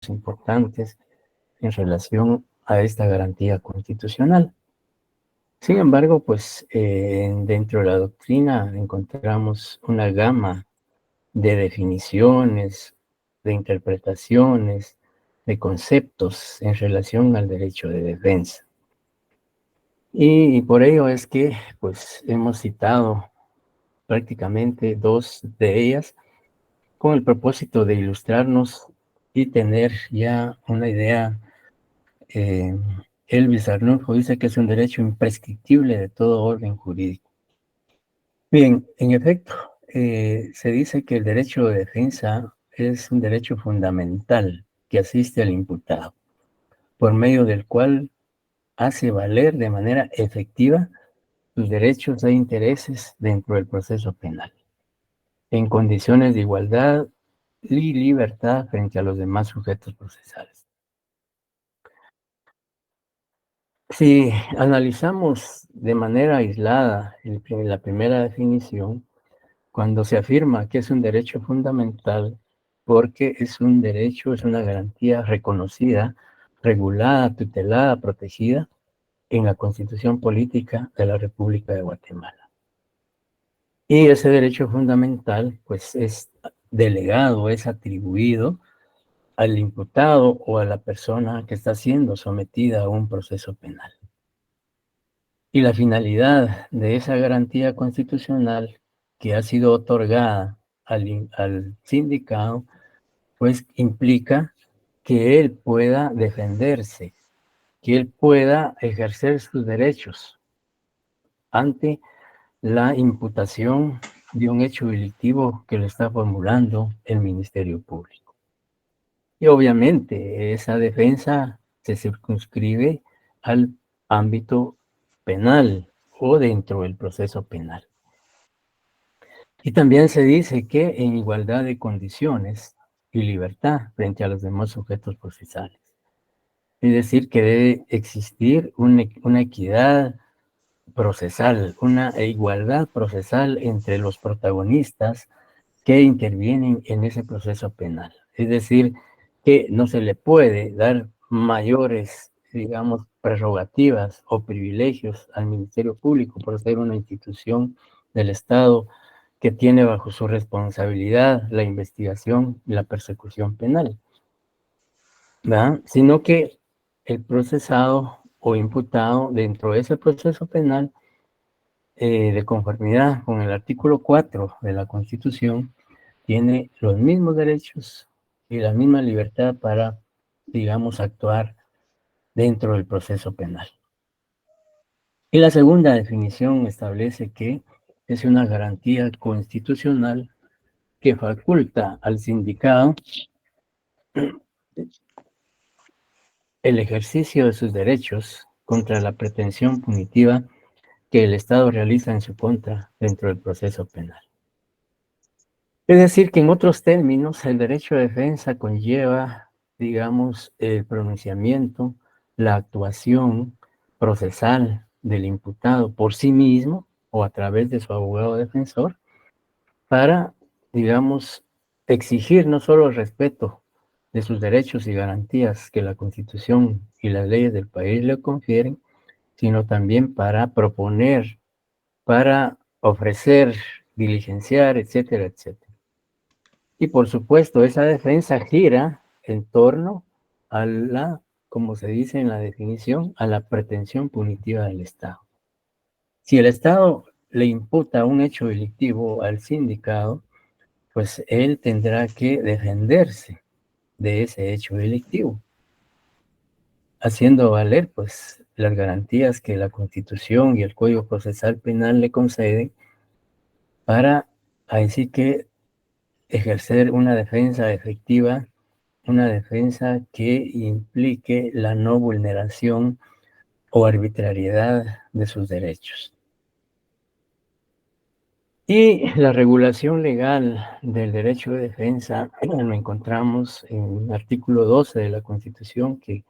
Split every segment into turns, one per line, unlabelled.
importantes en relación a esta garantía constitucional. Sin embargo, pues dentro de la doctrina encontramos una gama de definiciones, de interpretaciones, de conceptos en relación al derecho de defensa. Y por ello es que pues hemos citado prácticamente dos de ellas con el propósito de ilustrarnos y tener ya una idea. Elvis Arnulfo dice que es un derecho imprescriptible de todo orden jurídico. Bien, en efecto, se dice que el derecho de defensa es un derecho fundamental que asiste al imputado, por medio del cual hace valer de manera efectiva sus derechos e intereses dentro del proceso penal, en condiciones de igualdad y libertad frente a los demás sujetos procesales. Si analizamos de manera aislada la primera definición, cuando se afirma que es un derecho fundamental, porque es un derecho, es una garantía reconocida, regulada, tutelada, protegida en la Constitución Política de la República de Guatemala. Y ese derecho fundamental, pues, es delegado, es atribuido al imputado o a la persona que está siendo sometida a un proceso penal. Y la finalidad de esa garantía constitucional que ha sido otorgada al sindicado, pues implica que él pueda defenderse, que él pueda ejercer sus derechos ante la imputación de un hecho delictivo que le está formulando el Ministerio Público. Y obviamente esa defensa se circunscribe al ámbito penal o dentro del proceso penal. Y también se dice que en igualdad de condiciones y libertad frente a los demás sujetos procesales. Es decir, que debe existir una equidad procesal, una igualdad procesal entre los protagonistas que intervienen en ese proceso penal. Es decir, que no se le puede dar mayores, digamos, prerrogativas o privilegios al Ministerio Público por ser una institución del Estado que tiene bajo su responsabilidad la investigación y la persecución penal, ¿verdad? Sino que el procesado o imputado dentro de ese proceso penal, de conformidad con el artículo 4 de la Constitución, tiene los mismos derechos y la misma libertad para, digamos, actuar dentro del proceso penal. Y la segunda definición establece que es una garantía constitucional que faculta al sindicado el ejercicio de sus derechos contra la pretensión punitiva que el Estado realiza en su contra dentro del proceso penal. Es decir, que en otros términos, el derecho de defensa conlleva, digamos, el pronunciamiento, la actuación procesal del imputado por sí mismo o a través de su abogado defensor para, digamos, exigir no solo el respeto de sus derechos y garantías que la Constitución y las leyes del país le confieren, sino también para proponer, para ofrecer, diligenciar, etcétera, etcétera. Y por supuesto, esa defensa gira en torno a la, como se dice en la definición, a la pretensión punitiva del Estado. Si el Estado le imputa un hecho delictivo al sindicado, pues él tendrá que defenderse de ese hecho delictivo, haciendo valer pues las garantías que la Constitución y el Código Procesal Penal le conceden para así que ejercer una defensa efectiva, una defensa que implique la no vulneración o arbitrariedad de sus derechos. Y la regulación legal del derecho de defensa lo encontramos en el artículo 12 de la Constitución, que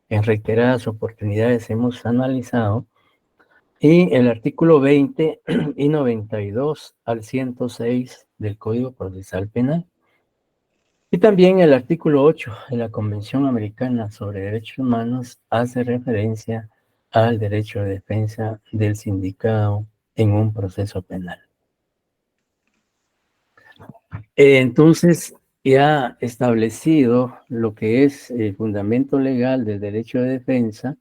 en reiteradas oportunidades hemos analizado, y el artículo 20 y 92 al 106 del Código Procesal Penal. Y también el artículo 8 de la Convención Americana sobre Derechos Humanos hace referencia al derecho de defensa del sindicado en un proceso penal. Entonces, ya establecido lo que es el fundamento legal del derecho de defensa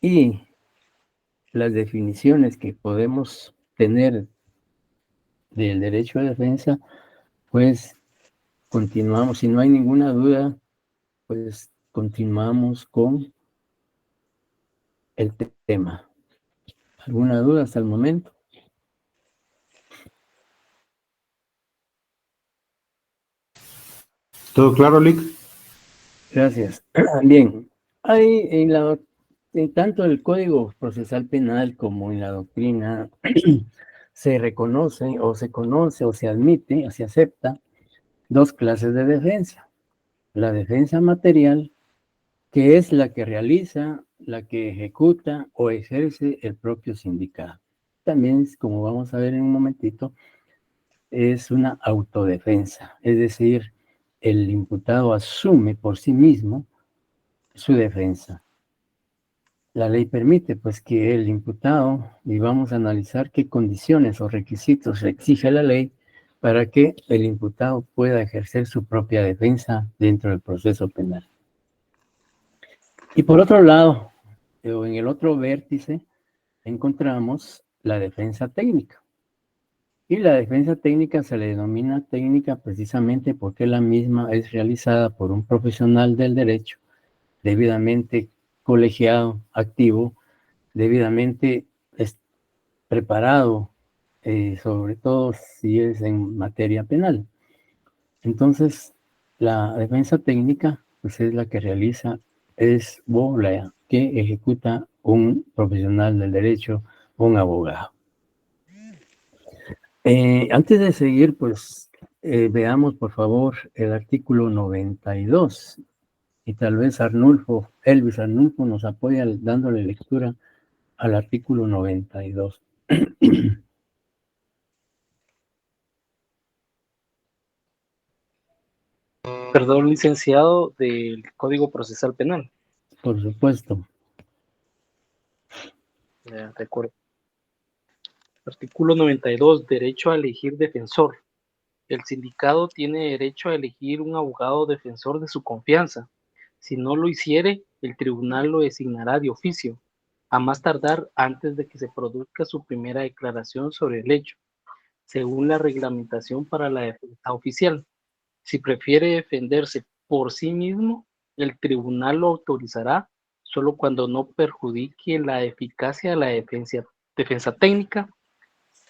y las definiciones que podemos tener del derecho de defensa, pues continuamos. Si no hay ninguna duda, pues continuamos con el tema. ¿Alguna duda hasta el momento?
¿Todo claro, Lick?
Gracias. Bien, hay en tanto el Código Procesal Penal como en la doctrina se reconoce o se conoce o se admite o se acepta dos clases de defensa. La defensa material, que es la que realiza, la que ejecuta o ejerce el propio sindicato. También, como vamos a ver en un momentito, es una autodefensa, es decir, el imputado asume por sí mismo su defensa. La ley permite pues que el imputado, y vamos a analizar qué condiciones o requisitos exige la ley para que el imputado pueda ejercer su propia defensa dentro del proceso penal. Y por otro lado, o en el otro vértice, encontramos la defensa técnica. Y la defensa técnica se le denomina técnica precisamente porque la misma es realizada por un profesional del derecho debidamente colegiado, activo, debidamente preparado, sobre todo si es en materia penal. Entonces, la defensa técnica pues es la que realiza, es la que ejecuta un profesional del derecho, un abogado. Antes de seguir, pues veamos por favor el artículo 92 y tal vez Elvis Arnulfo nos apoya dándole lectura al artículo 92.
Perdón, licenciado, del Código Procesal Penal.
Por supuesto.
De acuerdo. Artículo 92, derecho a elegir defensor. El sindicado tiene derecho a elegir un abogado defensor de su confianza. Si no lo hiciere, el tribunal lo designará de oficio, a más tardar antes de que se produzca su primera declaración sobre el hecho, según la reglamentación para la defensa oficial. Si prefiere defenderse por sí mismo, el tribunal lo autorizará solo cuando no perjudique la eficacia de la defensa técnica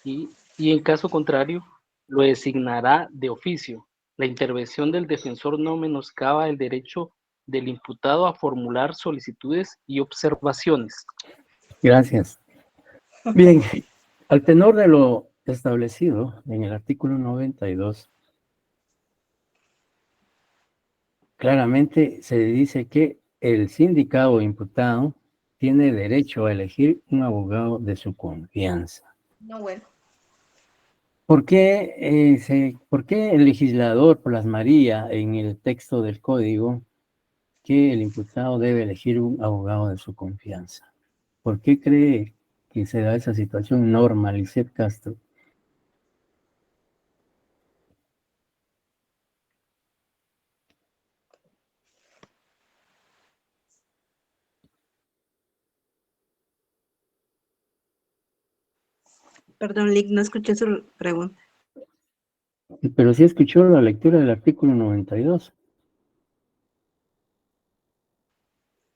y en caso contrario, lo designará de oficio. La intervención del defensor no menoscaba el derecho del imputado a formular solicitudes y observaciones.
Gracias. Bien, al tenor de lo establecido en el artículo 92, claramente se dice que el sindicado imputado tiene derecho a elegir un abogado de su confianza.
No, bueno.
¿Por qué el legislador plasmaría en el texto del código que el imputado debe elegir un abogado de su confianza? ¿Por qué cree que se da esa situación, Norma Lisset Castro?
Perdón, Lick, no escuché su pregunta.
Pero sí escuchó la lectura del artículo 92.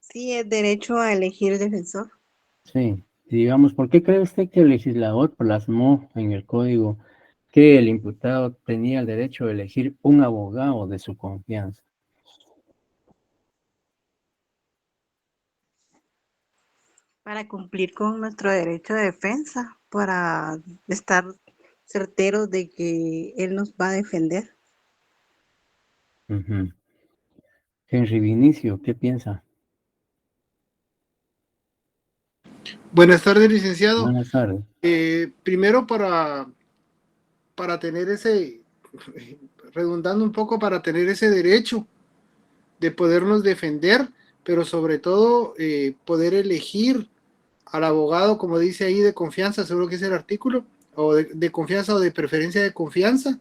Sí, es derecho a elegir defensor.
Sí, digamos, ¿por qué cree usted que el legislador plasmó en el código que el imputado tenía el derecho de elegir un abogado de su confianza?
Para cumplir con nuestro derecho de defensa, para estar certeros de que él nos va a defender.
Uh-huh. Henry Vinicio, ¿qué piensa?
Buenas tardes, licenciado.
Buenas tardes.
Primero, para para tener ese, redundando un poco, para tener ese derecho de podernos defender, pero sobre todo poder elegir al abogado, como dice ahí, de confianza, seguro que es el artículo, o de confianza o de preferencia de confianza,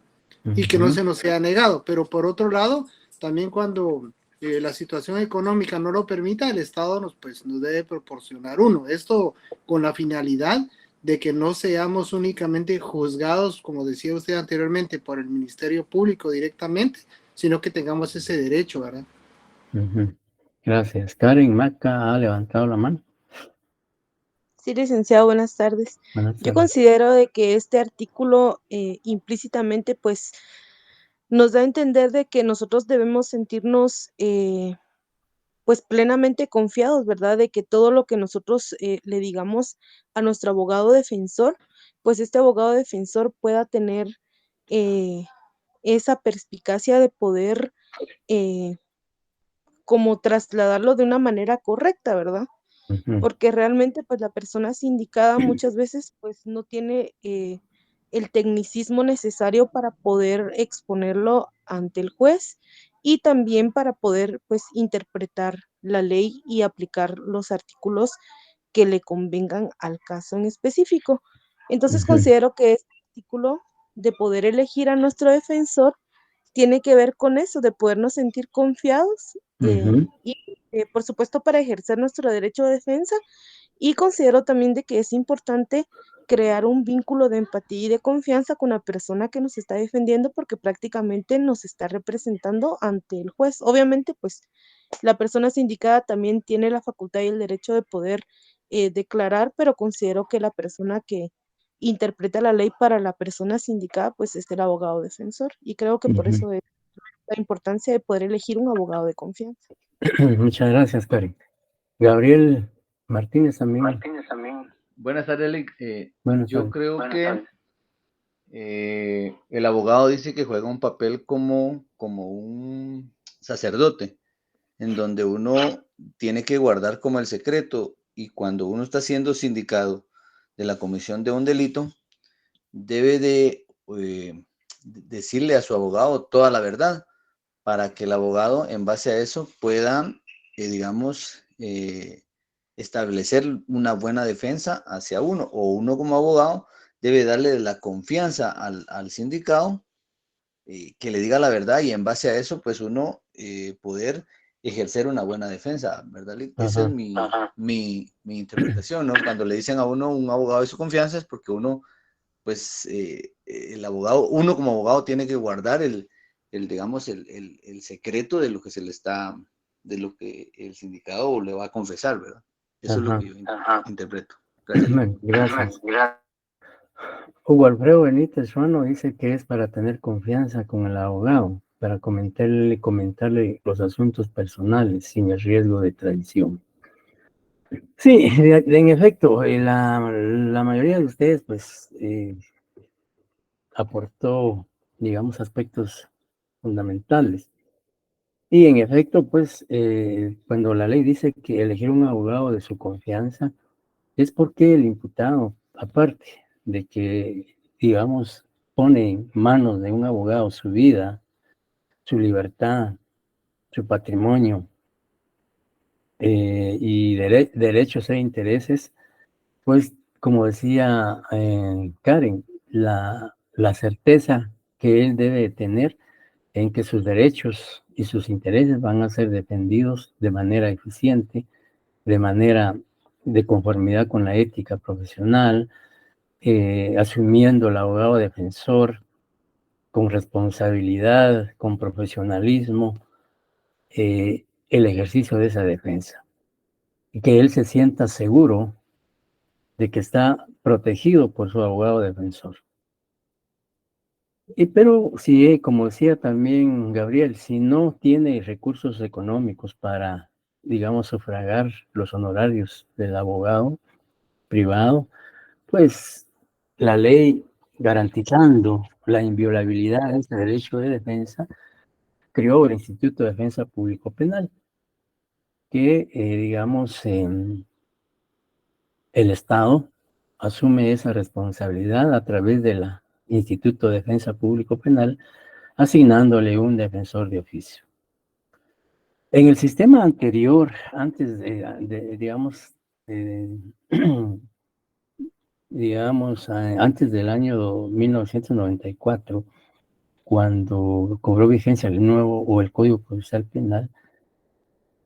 y que no se nos sea negado. Pero por otro lado, también cuando la situación económica no lo permita, el Estado nos debe proporcionar uno. Esto con la finalidad de que no seamos únicamente juzgados, como decía usted anteriormente, por el Ministerio Público directamente, sino que tengamos ese derecho, ¿verdad?
Gracias. Karen Maca ha levantado la mano.
Sí, licenciado, buenas tardes.
Buenas
Yo
tardes.
considero de que este artículo implícitamente pues nos da a entender de que nosotros debemos sentirnos pues plenamente confiados, ¿verdad? De que todo lo que nosotros le digamos a nuestro abogado defensor, pues este abogado defensor pueda tener esa perspicacia de poder como trasladarlo de una manera correcta, ¿verdad? Porque realmente pues la persona sindicada muchas veces pues no tiene el tecnicismo necesario para poder exponerlo ante el juez y también para poder pues interpretar la ley y aplicar los artículos que le convengan al caso en específico. Entonces considero que este artículo de poder elegir a nuestro defensor tiene que ver con eso, de podernos sentir confiados y por supuesto para ejercer nuestro derecho de defensa, y considero también de que es importante crear un vínculo de empatía y de confianza con la persona que nos está defendiendo porque prácticamente nos está representando ante el juez. Obviamente, pues la persona sindicada también tiene la facultad y el derecho de poder declarar, pero considero que la persona que interpreta la ley para la persona sindicada, pues es el abogado defensor. Y creo que por eso es la importancia de poder elegir un abogado de confianza.
Muchas gracias, Karen. Gabriel Martínez también.
Buenas tardes, Elic.
Buenas
Yo
tardes.
creo que el abogado dice que juega un papel como un sacerdote, en donde uno tiene que guardar como el secreto, y cuando uno está siendo sindicado de la comisión de un delito, debe de decirle a su abogado toda la verdad, para que el abogado en base a eso pueda, digamos, establecer una buena defensa hacia uno, o uno como abogado debe darle la confianza al sindicado, que le diga la verdad, y en base a eso pues uno poder ejercer una buena defensa, ¿verdad? Esa es mi interpretación, ¿no? Cuando le dicen a uno un abogado de su confianza es porque uno pues el abogado, uno como abogado tiene que guardar digamos, el secreto de lo que se le está, de lo que el sindicado le va a confesar, ¿verdad? Eso es lo que yo interpreto. Gracias.
Gracias. Hugo Alfredo Benítez Ruano dice que es para tener confianza con el abogado, para comentarle los asuntos personales sin el riesgo de traición. Sí, en efecto, la mayoría de ustedes pues aportó, digamos, aspectos fundamentales. Y en efecto, pues, cuando la ley dice que elegir un abogado de su confianza, es porque el imputado, aparte de que, digamos, pone en manos de un abogado su vida, su libertad, su patrimonio y derechos e intereses, pues, como decía Karen, la certeza que él debe tener en que sus derechos y sus intereses van a ser defendidos de manera eficiente, de manera de conformidad con la ética profesional, asumiendo el abogado defensor con responsabilidad, con profesionalismo, el ejercicio de esa defensa. Y que él se sienta seguro de que está protegido por su abogado defensor. Pero si, como decía también Gabriel, si no tiene recursos económicos para, digamos, sufragar los honorarios del abogado privado, pues la ley, garantizando la inviolabilidad de ese derecho de defensa, creó el Instituto de Defensa Público Penal, que, digamos, el Estado asume esa responsabilidad a través de la Instituto de Defensa Público Penal, asignándole un defensor de oficio. En el sistema anterior, antes digamos, antes del año 1994, cuando cobró vigencia el nuevo o el Código Procesal Penal,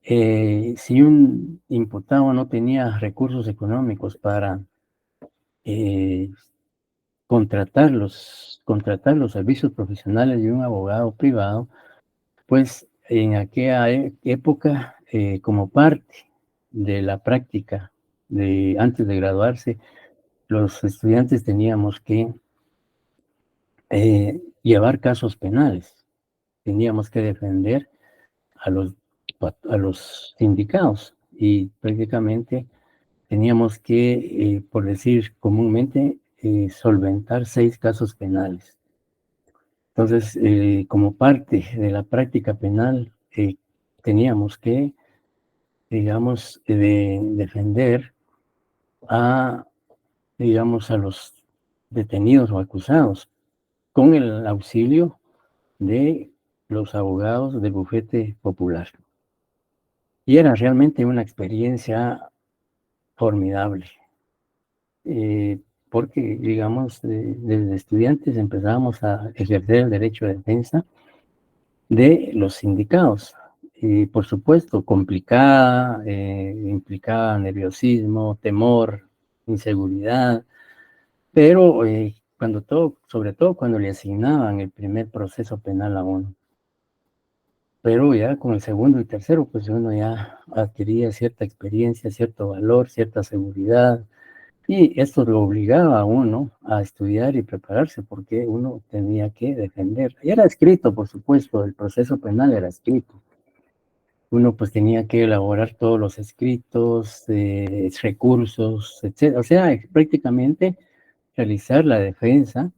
si un imputado no tenía recursos económicos para contratar los servicios profesionales de un abogado privado, pues en aquella época, como parte de la práctica antes de graduarse, los estudiantes teníamos que llevar casos penales, teníamos que defender a los sindicados y prácticamente teníamos que, por decir comúnmente, solventar 6 casos penales. Entonces, como parte de la práctica penal, teníamos que, digamos, defender digamos, a los detenidos o acusados con el auxilio de los abogados del bufete popular. Y era realmente una experiencia formidable, porque, digamos, desde estudiantes empezábamos a ejercer el derecho de defensa de los sindicados. Y por supuesto, complicada, implicaba nerviosismo, temor, inseguridad, pero sobre todo cuando le asignaban el primer proceso penal a uno. Pero ya con el segundo y tercero, pues uno ya adquiría cierta experiencia, cierto valor, cierta seguridad, y esto lo obligaba a uno a estudiar y prepararse porque uno tenía que defender. Y era escrito, por supuesto, el proceso penal era escrito. Uno pues tenía que elaborar todos los escritos, recursos, etc. O sea, prácticamente realizar la defensa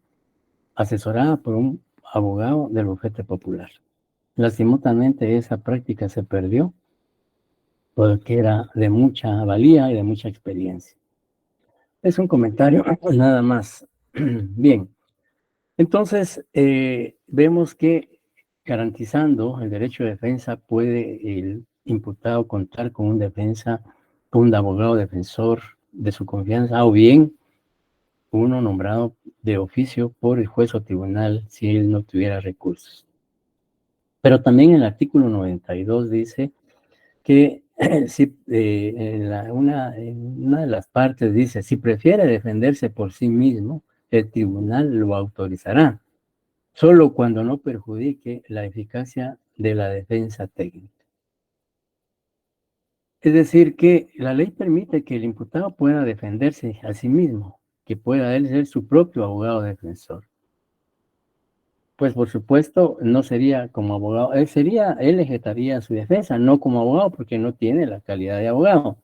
asesorada por un abogado del bufete popular. Lastimosamente esa práctica se perdió porque era de mucha valía y de mucha experiencia. Es un comentario nada más. Bien, entonces vemos que garantizando el derecho de defensa puede el imputado contar con un abogado defensor de su confianza o bien uno nombrado de oficio por el juez o tribunal si él no tuviera recursos. Pero también el artículo 92 dice que si, en una de las partes dice, si prefiere defenderse por sí mismo, el tribunal lo autorizará, solo cuando no perjudique la eficacia de la defensa técnica. Es decir, que la ley permite que el imputado pueda defenderse a sí mismo, que pueda él ser su propio abogado defensor. Pues por supuesto, no sería como abogado, él ejecutaría su defensa, no como abogado, porque no tiene la calidad de abogado.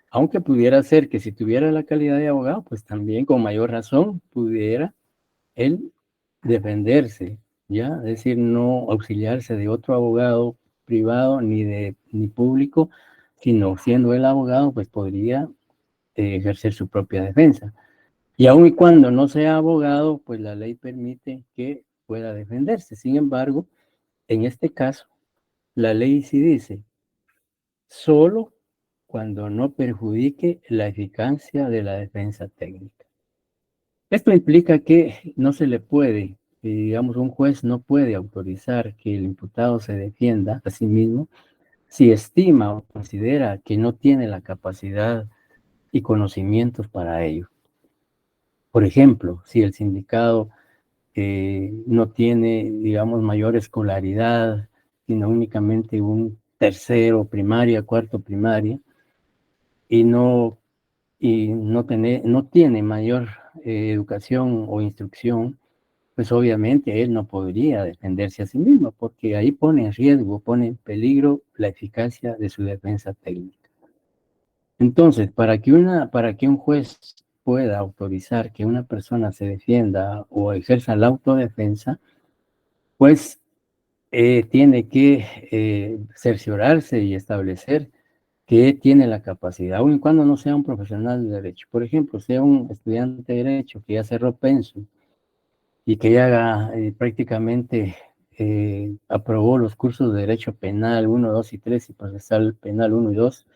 Aunque pudiera ser que si tuviera la calidad de abogado, pues también con mayor razón pudiera él defenderse, ¿ya? Es decir, no auxiliarse de otro abogado privado ni público, sino siendo el abogado, pues podría ejercer su propia defensa. Y aun y cuando no sea abogado, pues la ley permite que pueda defenderse. Sin embargo, en este caso, la ley sí dice, solo cuando no perjudique la eficacia de la defensa técnica. Esto implica que no se le puede, digamos, un juez no puede autorizar que el imputado se defienda a sí mismo si estima o considera que no tiene la capacidad y conocimientos para ello. Por ejemplo, si el sindicado no tiene, digamos, mayor escolaridad, sino únicamente un tercero primaria, cuarto primaria, y no tiene mayor educación o instrucción, pues obviamente él no podría defenderse a sí mismo, porque ahí pone en riesgo, pone en peligro la eficacia de su defensa técnica. Entonces, para que un juez pueda autorizar que una persona se defienda o ejerza la autodefensa, pues tiene que cerciorarse y establecer que tiene la capacidad, aun y cuando no sea un profesional de derecho. Por ejemplo, sea un estudiante de derecho que ya cerró pensum y que ya prácticamente aprobó los cursos de Derecho Penal 1, 2 y 3 y Procesal Penal 1 y 2,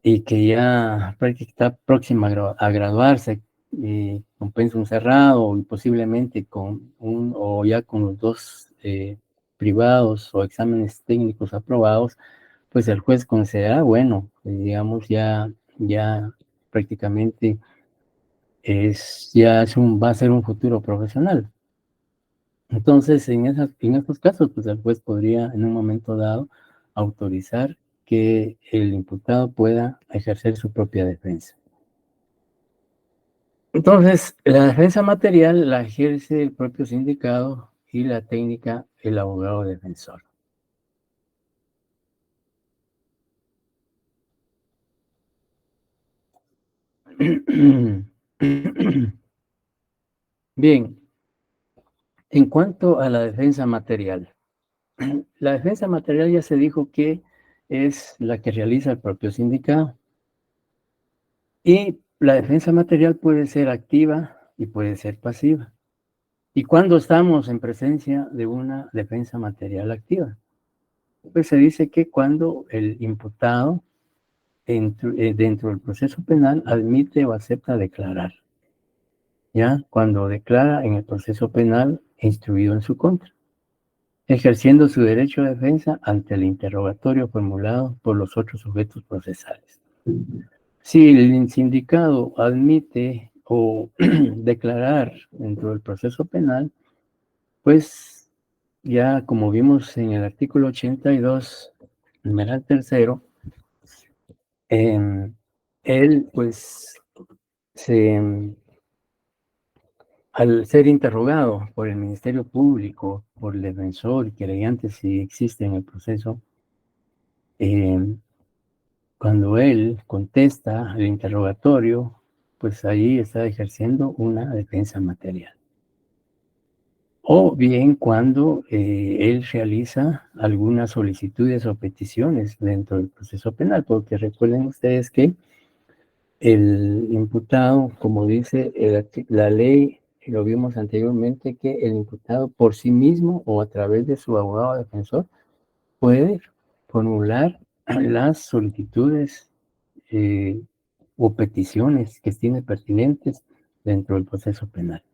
y que ya prácticamente está próxima a graduarse con pensum cerrado y posiblemente o ya con los dos privados o exámenes técnicos aprobados, pues el juez considera, bueno, digamos, ya prácticamente va a ser un futuro profesional. Entonces, en estos casos, pues el juez podría en un momento dado autorizar que el imputado pueda ejercer su propia defensa. Entonces, la defensa material la ejerce el propio sindicado y la técnica el abogado defensor. Bien, en cuanto a la defensa material, la defensa material ya se dijo que es la que realiza el propio sindicado. Y la defensa material puede ser activa y puede ser pasiva. ¿Y cuándo estamos en presencia de una defensa material activa? Pues se dice que cuando el imputado dentro del proceso penal admite o acepta declarar. ¿Ya? Cuando declara en el proceso penal instruido en su contra, ejerciendo su derecho de defensa ante el interrogatorio formulado por los otros sujetos procesales. Si el sindicado admite o declarar dentro del proceso penal, pues ya como vimos en el artículo 82, numeral tercero, él pues al ser interrogado por el Ministerio Público, por el defensor y querellante si existe en el proceso, cuando él contesta el interrogatorio, pues ahí está ejerciendo una defensa material. O bien cuando él realiza algunas solicitudes o peticiones dentro del proceso penal, porque recuerden ustedes que el imputado, como dice la ley, lo vimos anteriormente, que el imputado por sí mismo o a través de su abogado defensor puede formular las solicitudes o peticiones que estime pertinentes dentro del proceso penal.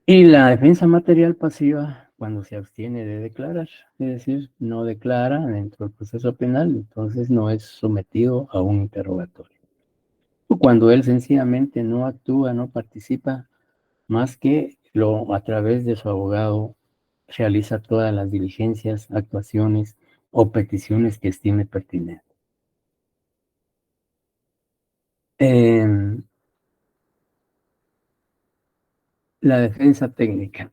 Y la defensa material pasiva, cuando se abstiene de declarar, es decir, no declara dentro del proceso penal, entonces no es sometido a un interrogatorio. O cuando él sencillamente no actúa, no participa, más que a través de su abogado realiza todas las diligencias, actuaciones o peticiones que estime pertinentes. La defensa técnica.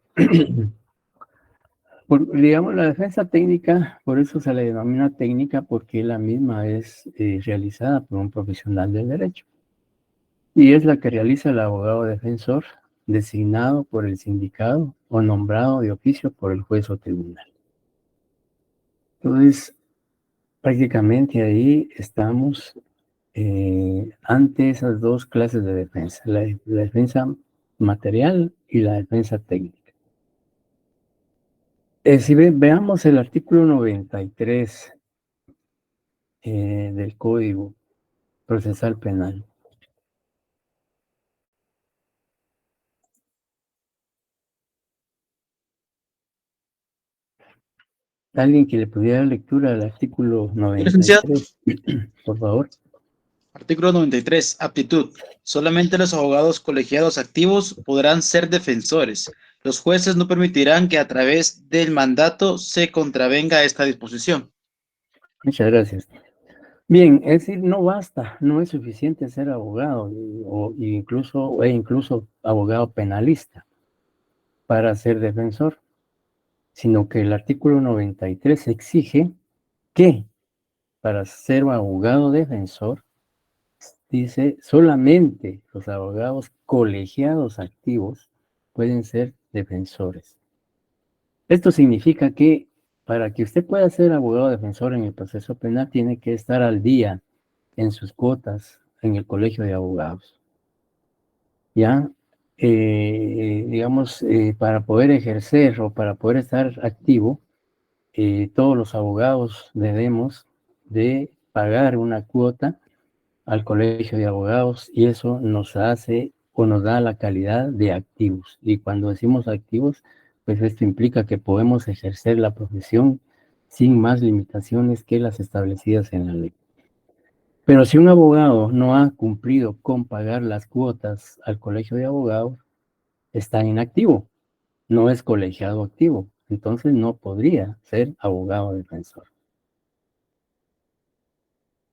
Digamos, la defensa técnica, por eso se le denomina técnica, porque la misma es realizada por un profesional del derecho. Y es la que realiza el abogado defensor, designado por el sindicado o nombrado de oficio por el juez o tribunal. Entonces, prácticamente ahí estamos ante esas dos clases de defensa, la defensa material y la defensa técnica. Si veamos el artículo 93 del Código Procesal Penal. Alguien que le pudiera dar lectura al artículo 93, por favor.
Artículo 93. Aptitud. Solamente los abogados colegiados activos podrán ser defensores. Los jueces no permitirán que a través del mandato se contravenga esta disposición.
Muchas gracias. Bien, es decir, no basta, no es suficiente ser abogado incluso abogado penalista para ser defensor, sino que el artículo 93 exige que para ser abogado defensor, dice, solamente los abogados colegiados activos pueden ser defensores. Esto significa que para que usted pueda ser abogado defensor en el proceso penal, tiene que estar al día en sus cuotas en el colegio de abogados. ¿Ya? digamos, para poder ejercer o para poder estar activo, todos los abogados debemos de pagar una cuota al Colegio de Abogados y eso nos hace o nos da la calidad de activos. Y cuando decimos activos, pues esto implica que podemos ejercer la profesión sin más limitaciones que las establecidas en la ley. Pero si un abogado no ha cumplido con pagar las cuotas al Colegio de Abogados, está inactivo, no es colegiado activo, entonces no podría ser abogado defensor.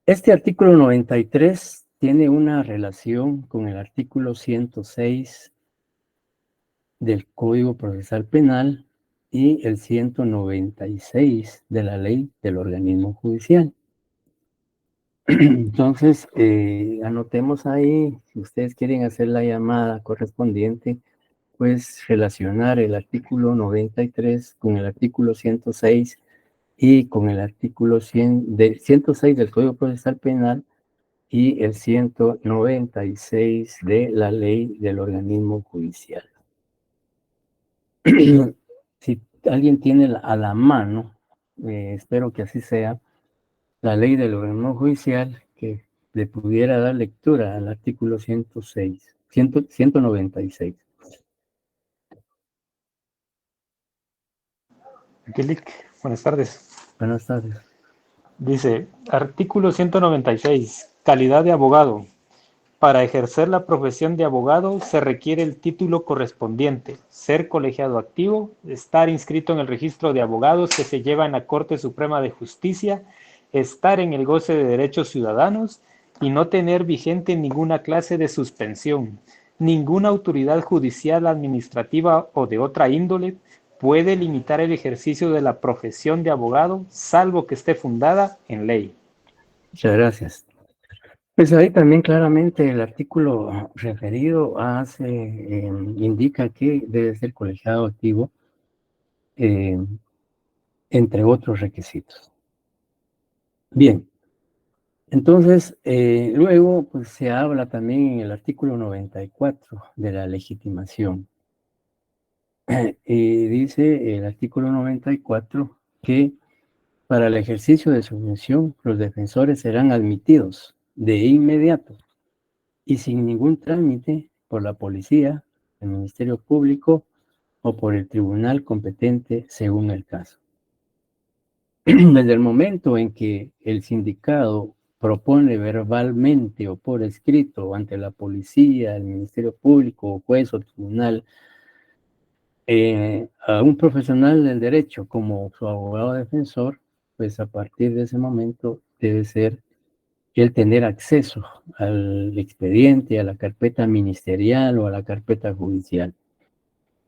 Este artículo 93 tiene una relación con el artículo 106 del Código Procesal Penal y el 196 de la Ley del Organismo Judicial. Entonces, anotemos ahí, si ustedes quieren hacer la llamada correspondiente, pues relacionar el artículo 93 con el artículo 106 y con el artículo 106 del Código Procesal Penal y el 196 de la Ley del Organismo Judicial. Si alguien tiene a la mano, espero que así sea, la Ley del Organismo Judicial, que le pudiera dar lectura al artículo 196.
Angelic, buenas tardes.
Buenas tardes.
Dice, artículo 196, calidad de abogado. Para ejercer la profesión de abogado se requiere el título correspondiente, ser colegiado activo, estar inscrito en el registro de abogados que se lleva en la Corte Suprema de Justicia, estar en el goce de derechos ciudadanos y no tener vigente ninguna clase de suspensión. Ninguna autoridad judicial, administrativa o de otra índole puede limitar el ejercicio de la profesión de abogado, salvo que esté fundada en ley.
Muchas gracias. Pues ahí también claramente el artículo referido indica que debe ser colegiado activo, entre otros requisitos. Bien, entonces luego pues se habla también en el artículo 94 de la legitimación. Y dice el artículo 94 que para el ejercicio de su función los defensores serán admitidos de inmediato y sin ningún trámite por la policía, el Ministerio Público o por el tribunal competente según el caso. Desde el momento en que el sindicado propone verbalmente o por escrito ante la policía, el Ministerio Público o juez o tribunal a un profesional del derecho como su abogado defensor, pues a partir de ese momento debe ser el tener acceso al expediente, a la carpeta ministerial o a la carpeta judicial.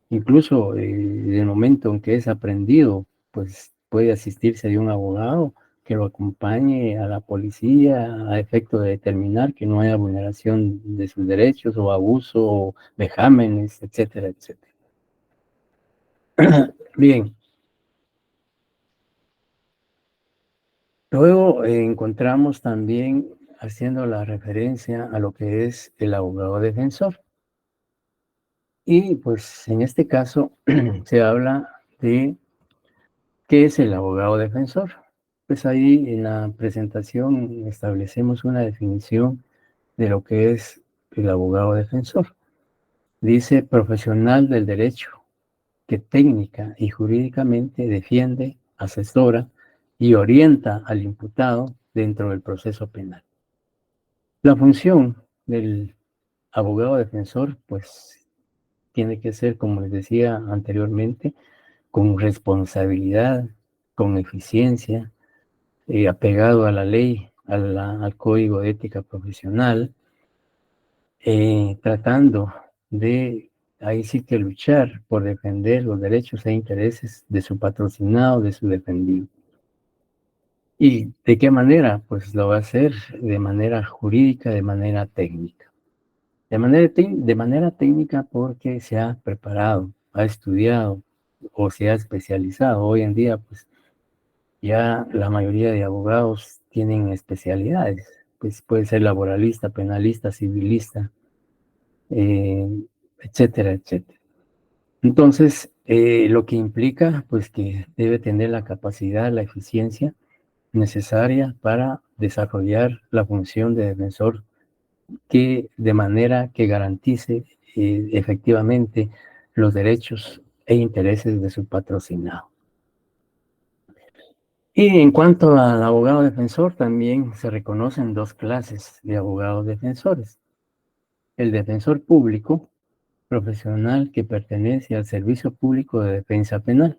Incluso en el momento en que es aprendido, pues puede asistirse de un abogado que lo acompañe a la policía a efecto de determinar que no haya vulneración de sus derechos o abuso o vejámenes, etcétera, etcétera. Bien. Luego encontramos también haciendo la referencia a lo que es el abogado defensor. Y pues en este caso se habla de qué es el abogado defensor. Pues ahí en la presentación establecemos una definición de lo que es el abogado defensor. Dice profesional del derecho que técnica y jurídicamente defiende, asesora y orienta al imputado dentro del proceso penal. La función del abogado defensor, pues, tiene que ser, como les decía anteriormente, con responsabilidad, con eficiencia, apegado a la ley, al código de ética profesional, tratando de, ahí sí que luchar por defender los derechos e intereses de su patrocinado, de su defendido. ¿Y de qué manera? Pues lo va a hacer de manera jurídica, de manera técnica. De manera técnica porque se ha preparado, ha estudiado o se ha especializado. Hoy en día, pues ya la mayoría de abogados tienen especialidades. Pues puede ser laboralista, penalista, civilista, etcétera, etcétera. Entonces, lo que implica, pues, que debe tener la capacidad, la eficiencia necesaria para desarrollar la función de defensor de manera que garantice efectivamente los derechos e intereses de su patrocinado. Y en cuanto al abogado defensor, también se reconocen dos clases de abogados defensores. El defensor público, profesional que pertenece al Servicio Público de Defensa Penal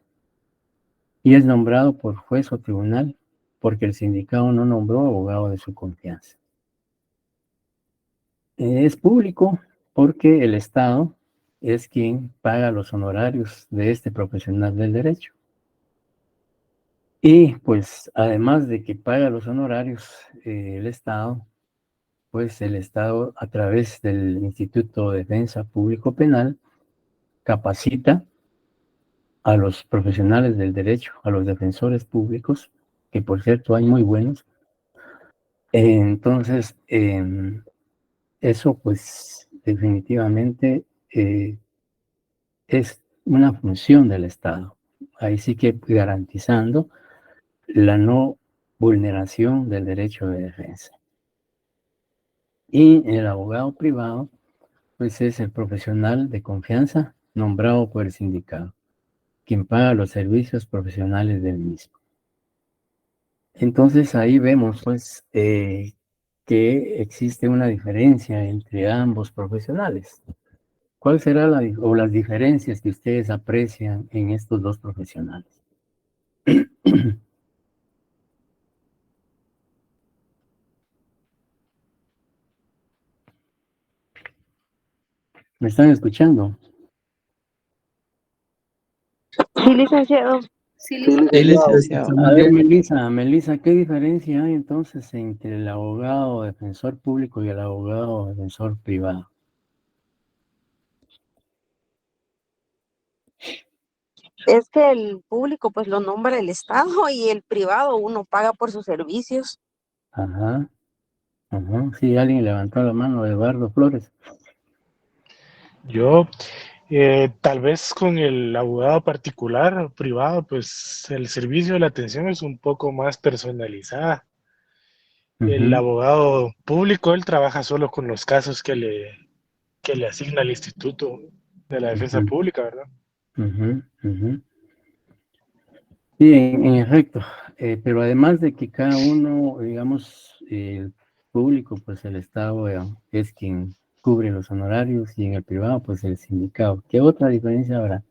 y es nombrado por juez o tribunal porque el sindicato no nombró abogado de su confianza. Es público porque el Estado es quien paga los honorarios de este profesional del derecho. Y pues además de que paga los honorarios el Estado, pues el Estado a través del Instituto de Defensa Público Penal capacita a los profesionales del derecho, a los defensores públicos, que por cierto hay muy buenos. Entonces, eso pues definitivamente es una función del Estado. Ahí sí que garantizando la no vulneración del derecho de defensa. Y el abogado privado, pues es el profesional de confianza nombrado por el sindicato, quien paga los servicios profesionales del mismo. Entonces ahí vemos pues que existe una diferencia entre ambos profesionales. ¿Cuál será las diferencias que ustedes aprecian en estos dos profesionales? ¿Me están escuchando?
Sí, licenciado.
Sí, licenciado.
A ver, Melissa, ¿qué diferencia hay entonces entre el abogado defensor público y el abogado defensor privado?
Es que el público pues lo nombra el Estado y el privado uno paga por sus servicios.
Ajá, sí, alguien levantó la mano, Eduardo Flores.
Yo, tal vez con el abogado particular o privado, pues el servicio de la atención es un poco más personalizada. El abogado público, él trabaja solo con los casos que le asigna el Instituto de la Defensa Pública, ¿verdad?
Sí, en efecto, pero además de que cada uno, digamos, el público, pues el Estado es quien cubre los honorarios y en el privado, pues el sindicato. ¿Qué otra diferencia habrá?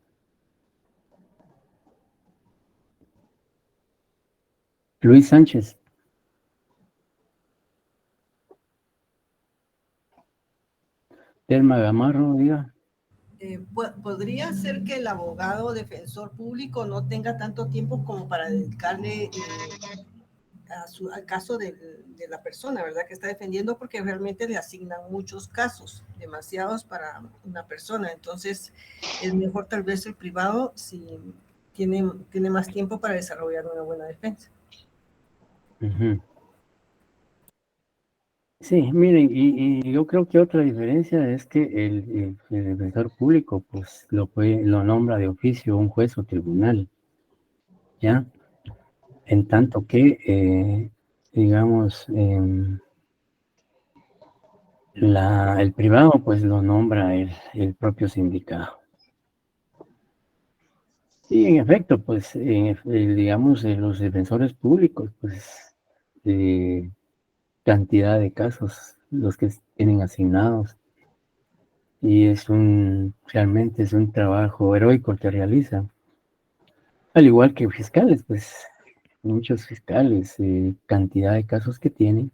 Luis Sánchez. Telma Gamarro, diga.
Podría ser que el abogado defensor público no tenga tanto tiempo como para dedicarle al caso de la persona, ¿verdad? Que está defendiendo, porque realmente le asignan muchos casos, demasiados para una persona. Entonces, es mejor tal vez el privado si tiene más tiempo para desarrollar una buena defensa.
Sí, miren, y yo creo que otra diferencia es que el defensor público, pues lo nombra de oficio un juez o tribunal, ¿ya? En tanto que, digamos, el privado, pues lo nombra el propio sindicato. Y en efecto, pues, digamos, los defensores públicos, pues, cantidad de casos los que tienen asignados. Y realmente es un trabajo heroico que realizan. Al igual que fiscales, pues, muchos fiscales, cantidad de casos que tienen,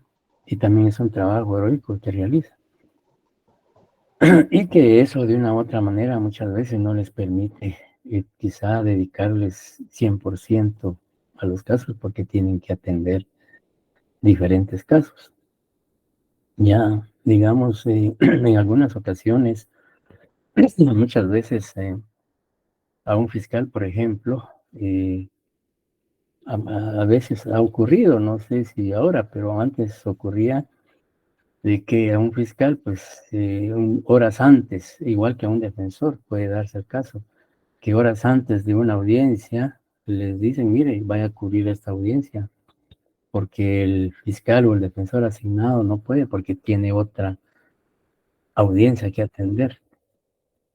y también es un trabajo heroico que realizan. Y que eso de una u otra manera muchas veces no les permite quizá dedicarles 100% a los casos porque tienen que atender diferentes casos. Ya, digamos, en algunas ocasiones, muchas veces a un fiscal, por ejemplo, a veces ha ocurrido, no sé si ahora, pero antes ocurría de que a un fiscal, pues, horas antes, igual que a un defensor, puede darse el caso, que horas antes de una audiencia les dicen, mire, vaya a cubrir esta audiencia, porque el fiscal o el defensor asignado no puede, porque tiene otra audiencia que atender.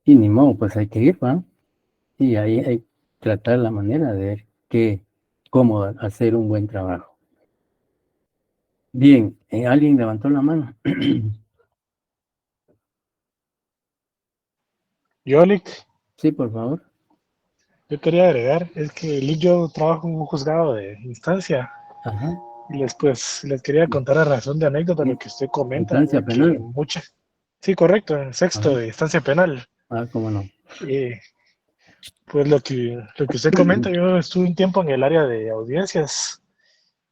Y ni modo, pues hay que ir, ¿va? Y ahí hay que tratar la manera de ver cómo hacer un buen trabajo. Bien, ¿alguien levantó la mano?
Yolic,
Sí, por favor.
yo quería agregar, es que yo trabajo en un juzgado de instancia
Ajá.
y les quería contar a razón de anécdota lo que usted comenta,
Instancia
de que
penal.
sí, correcto, en sexto
Ajá.
de instancia penal.
Cómo no.
Pues lo que usted comenta, yo estuve un tiempo en el área de audiencias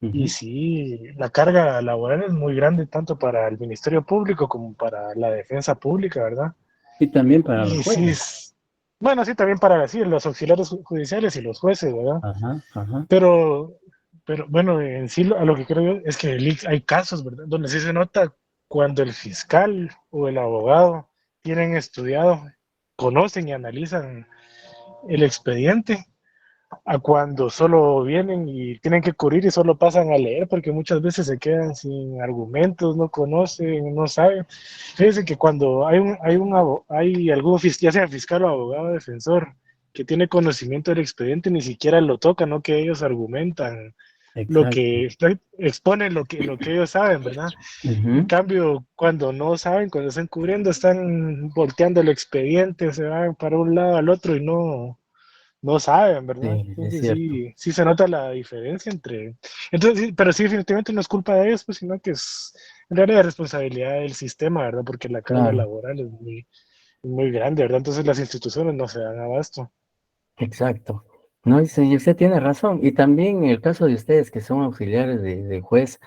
y sí, la carga laboral es muy grande tanto para el Ministerio Público como para la defensa pública, ¿verdad?
Y también para los
Y sí,
jueces.
bueno, sí, también para sí, los auxiliares judiciales y los jueces, ¿verdad?
Ajá, ajá.
Pero bueno, en sí a lo que creo yo es que hay casos, ¿verdad? Donde sí se nota cuando el fiscal o el abogado tienen estudiado, conocen y analizan el expediente, a cuando solo vienen y tienen que cubrir y solo pasan a leer, porque muchas veces se quedan sin argumentos, no conocen, no saben. Fíjense que cuando hay algún ya sea fiscal o abogado defensor que tiene conocimiento del expediente, ni siquiera lo tocan, ¿no? Que ellos argumentan lo
Exacto.
que exponen lo que ellos saben, ¿verdad? En cambio, cuando no saben, cuando están cubriendo, están volteando el expediente, se van para un lado al otro y no saben, ¿verdad?
Sí, es
Entonces
cierto.
sí se nota la diferencia entre. Entonces, pero sí, definitivamente no es culpa de ellos, pues, sino que es en realidad responsabilidad del sistema, ¿verdad? Porque la carga
Claro,
laboral es muy grande, ¿verdad? Entonces las instituciones no se dan abasto.
exacto. No, y usted tiene razón. Y también en el caso de ustedes que son auxiliares de juez,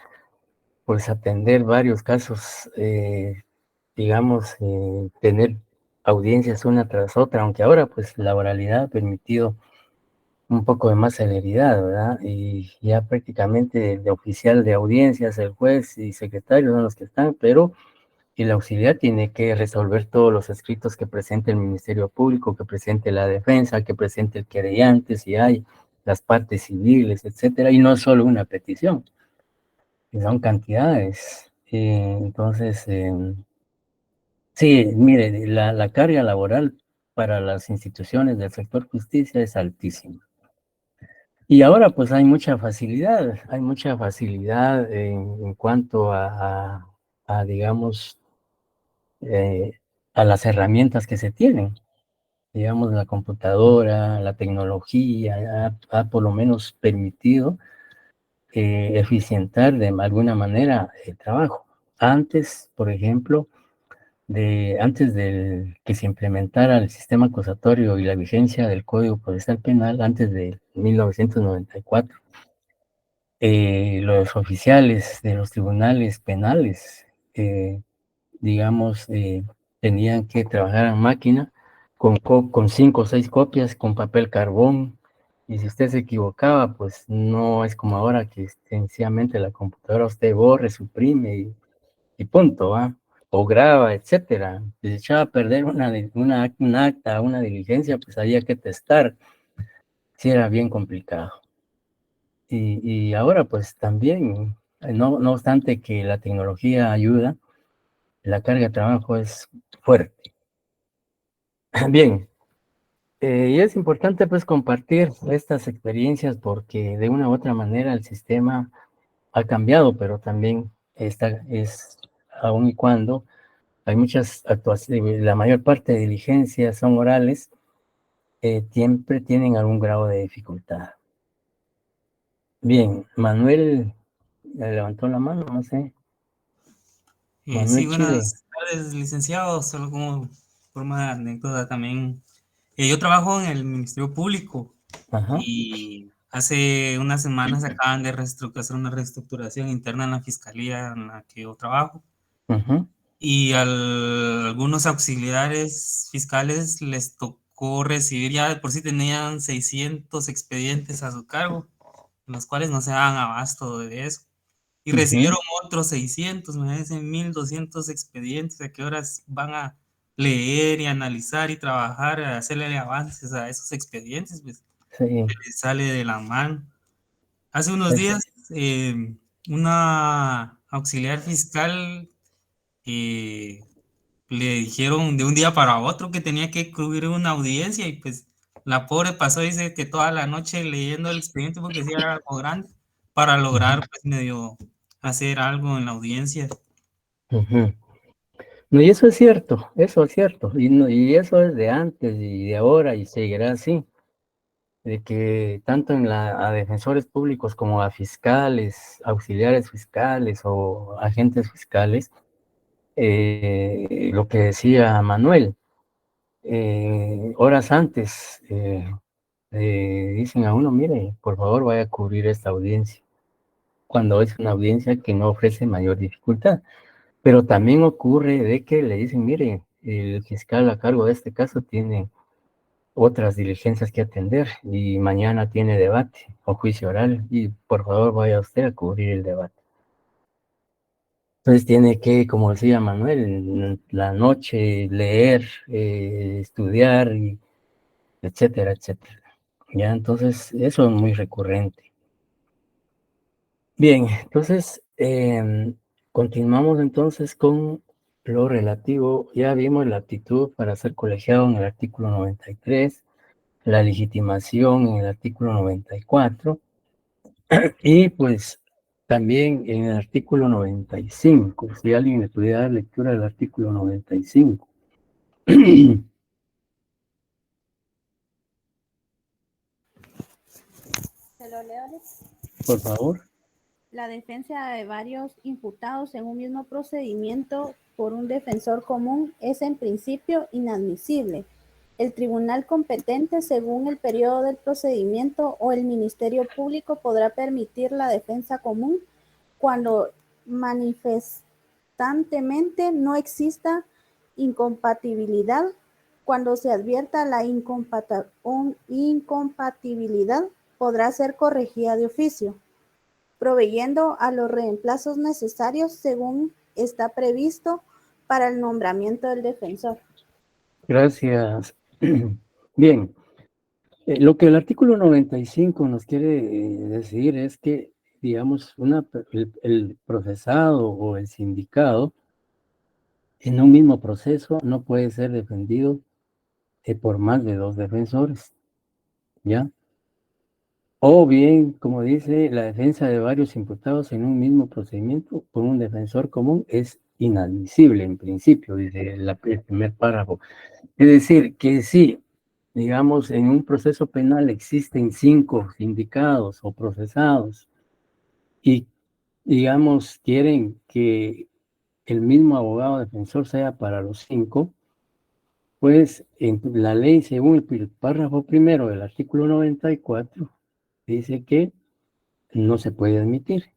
pues atender varios casos, digamos, tener audiencias una tras otra, aunque ahora pues la oralidad ha permitido un poco de más celeridad, ¿verdad? Y ya prácticamente de oficial de audiencias, el juez y secretario son los que están, pero el auxiliar tiene que resolver todos los escritos que presente el Ministerio Público, que presente la defensa, que presente el querellante, si hay las partes civiles, etcétera, y no solo una petición, son cantidades. Entonces, sí, mire, la carga laboral para las instituciones del sector justicia es altísima. Y ahora pues hay mucha facilidad en cuanto digamos, eh, a las herramientas que se tienen. Digamos, la computadora, la tecnología, ha por lo menos permitido eficientar de alguna manera el trabajo. Antes, por ejemplo, antes de que se implementara el sistema acusatorio y la vigencia del Código Procesal Penal, antes de 1994, los oficiales de los tribunales penales, digamos, tenían que trabajar en máquina con 5 o 6 copias, con papel carbón, y si usted se equivocaba, pues no es como ahora que sencillamente la computadora usted borre, suprime y punto, ¿va? O graba, etcétera. Si se echaba a perder un acta, una diligencia, pues había que testar, si era bien complicado. Y ahora pues también, no obstante que la tecnología ayuda, la carga de trabajo es fuerte. Bien, y es importante pues compartir estas experiencias porque de una u otra manera el sistema ha cambiado, pero también es aun y cuando hay muchas actuaciones, la mayor parte de diligencias son orales, siempre tienen algún grado de dificultad. Bien, Manuel levantó la mano, no sé.
Sí,
Manuel Chile.
buenas tardes, licenciado. Solo como forma de anécdota también. Yo trabajo en el Ministerio Público
Ajá.
y hace unas semanas acaban de hacer una reestructuración interna en la fiscalía en la que yo trabajo.
Ajá.
Y algunos auxiliares fiscales les tocó recibir, ya de por sí tenían 600 expedientes a su cargo, los cuales no se daban abasto de eso. y recibieron otros 600, me dicen 1200 expedientes. ¿A qué horas van a leer y analizar y trabajar, hacerle avances a esos expedientes? Pues
Sí.
les sale de la mano. Hace unos días, una auxiliar fiscal le dijeron de un día para otro que tenía que cubrir una audiencia, y pues la pobre pasó, dice que toda la noche leyendo el expediente porque sí era algo grande, para lograr pues medio hacer algo en la audiencia.
No, y eso es cierto, y eso es de antes y de ahora y seguirá así, de que tanto a defensores públicos como a fiscales, auxiliares fiscales o agentes fiscales, lo que decía Manuel, horas antes dicen a uno, mire, por favor vaya a cubrir esta audiencia, cuando es una audiencia que no ofrece mayor dificultad. Pero también ocurre de que le dicen, mire, el fiscal a cargo de este caso tiene otras diligencias que atender y mañana tiene debate o juicio oral y por favor vaya usted a cubrir el debate. Entonces tiene que, como decía Manuel, la noche leer, estudiar, y etcétera, etcétera. Ya, entonces eso es muy recurrente. Bien, entonces continuamos entonces con lo relativo. Ya vimos la aptitud para ser colegiado en el artículo 93, la legitimación en el artículo 94, y pues también en el artículo 95, si alguien le pudiera dar lectura del artículo 95.
¿Se lo leo, Alex?
Por favor.
La defensa de varios imputados en un mismo procedimiento por un defensor común es en principio inadmisible. El tribunal competente, según el periodo del procedimiento, o el Ministerio Público podrá permitir la defensa común cuando manifestantemente no exista incompatibilidad. Cuando se advierta la incompatibilidad, podrá ser corregida de oficio, proveyendo a los reemplazos necesarios según está previsto para el nombramiento del defensor.
Gracias. Bien, lo que el artículo 95 nos quiere decir es que, digamos, el procesado o el sindicado en un mismo proceso no puede ser defendido por más de 2 defensores, ¿ya? O bien, como dice, la defensa de varios imputados en un mismo procedimiento por un defensor común es inadmisible en principio, dice el primer párrafo. Es decir, que si, digamos, en un proceso penal existen 5 sindicados o procesados y, digamos, quieren que el mismo abogado defensor sea para los 5, pues en la ley, según el párrafo primero del artículo 94, dice que no se puede admitir.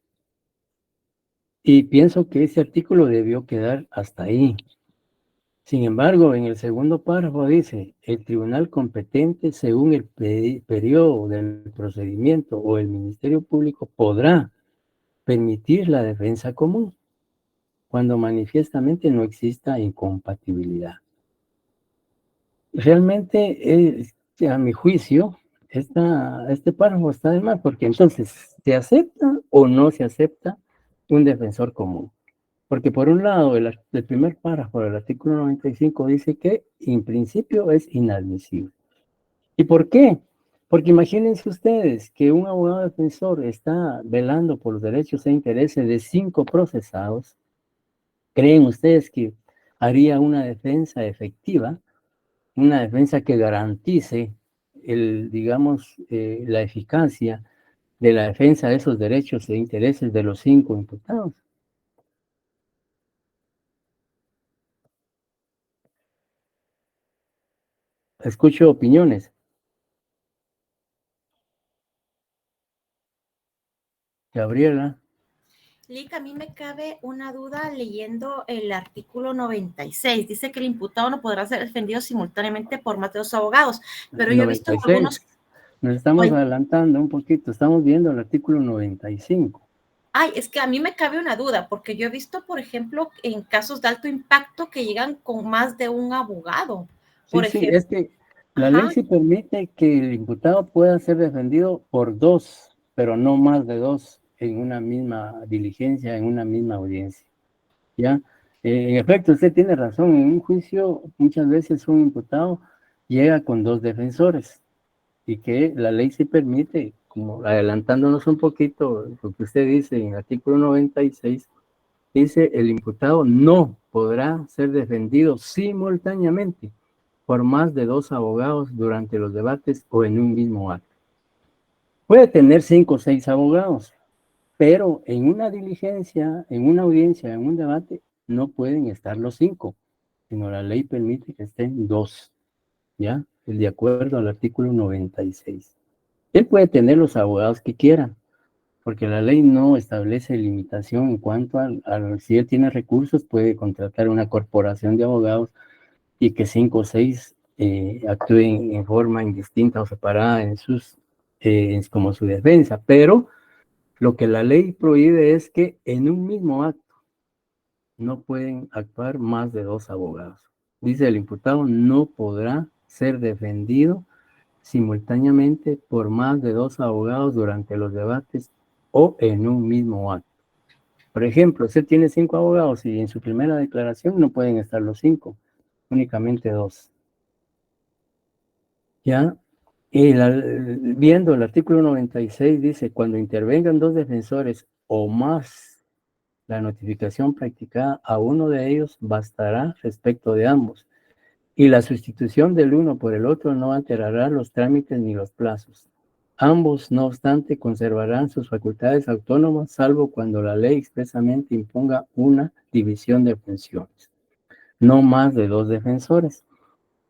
Y pienso que ese artículo debió quedar hasta ahí. Sin embargo, en el segundo párrafo dice, el tribunal competente, según el periodo del procedimiento o el Ministerio Público, podrá permitir la defensa común cuando manifiestamente no exista incompatibilidad. Realmente, a mi juicio, este párrafo está de mal, porque entonces, ¿se acepta o no se acepta un defensor común? Porque por un lado, el primer párrafo del artículo 95 dice que en principio es inadmisible. ¿Y por qué? Porque imagínense ustedes que un abogado defensor está velando por los derechos e intereses de 5 procesados. ¿Creen ustedes que haría una defensa efectiva? Una defensa que garantice la eficacia de la defensa de esos derechos e intereses de los 5 imputados. Escucho opiniones. Gabriela.
Lick, a mí me cabe una duda leyendo el artículo 96. Dice que el imputado no podrá ser defendido simultáneamente por más de 2 abogados, pero yo he visto algunos...
Nos estamos adelantando un poquito, estamos viendo el artículo 95.
Ay, es que a mí me cabe una duda, porque yo he visto, por ejemplo, en casos de alto impacto que llegan con más de un abogado.
Sí,
Por
sí,
ejemplo,
es que la ley sí permite que el imputado pueda ser defendido por dos, pero no más de dos en una misma diligencia, en una misma audiencia. ¿Ya? En efecto, usted tiene razón, en un juicio muchas veces un imputado llega con dos defensores y que la ley sí permite, como adelantándonos un poquito, lo que usted dice en el artículo 96, dice el imputado no podrá ser defendido simultáneamente por más de dos abogados durante los debates o en un mismo acto. Puede tener 5 o 6 abogados, pero en una diligencia, en una audiencia, en un debate, no pueden estar los 5, sino la ley permite que estén 2, ¿ya? De acuerdo al artículo 96. Él puede tener los abogados que quiera, porque la ley no establece limitación en cuanto a si él tiene recursos, puede contratar una corporación de abogados y que 5 o 6 actúen en forma indistinta o separada en sus, como su defensa, pero lo que la ley prohíbe es que en un mismo acto no pueden actuar más de 2 abogados. Dice el imputado no podrá ser defendido simultáneamente por más de 2 abogados durante los debates o en un mismo acto. Por ejemplo, usted tiene 5 abogados y en su primera declaración no pueden estar los 5, únicamente 2. ¿Ya? Y viendo el artículo 96 dice, cuando intervengan 2 defensores o más, la notificación practicada a uno de ellos bastará respecto de ambos, y la sustitución del uno por el otro no alterará los trámites ni los plazos. Ambos, no obstante, conservarán sus facultades autónomas, salvo cuando la ley expresamente imponga una división de funciones, no más de 2 defensores.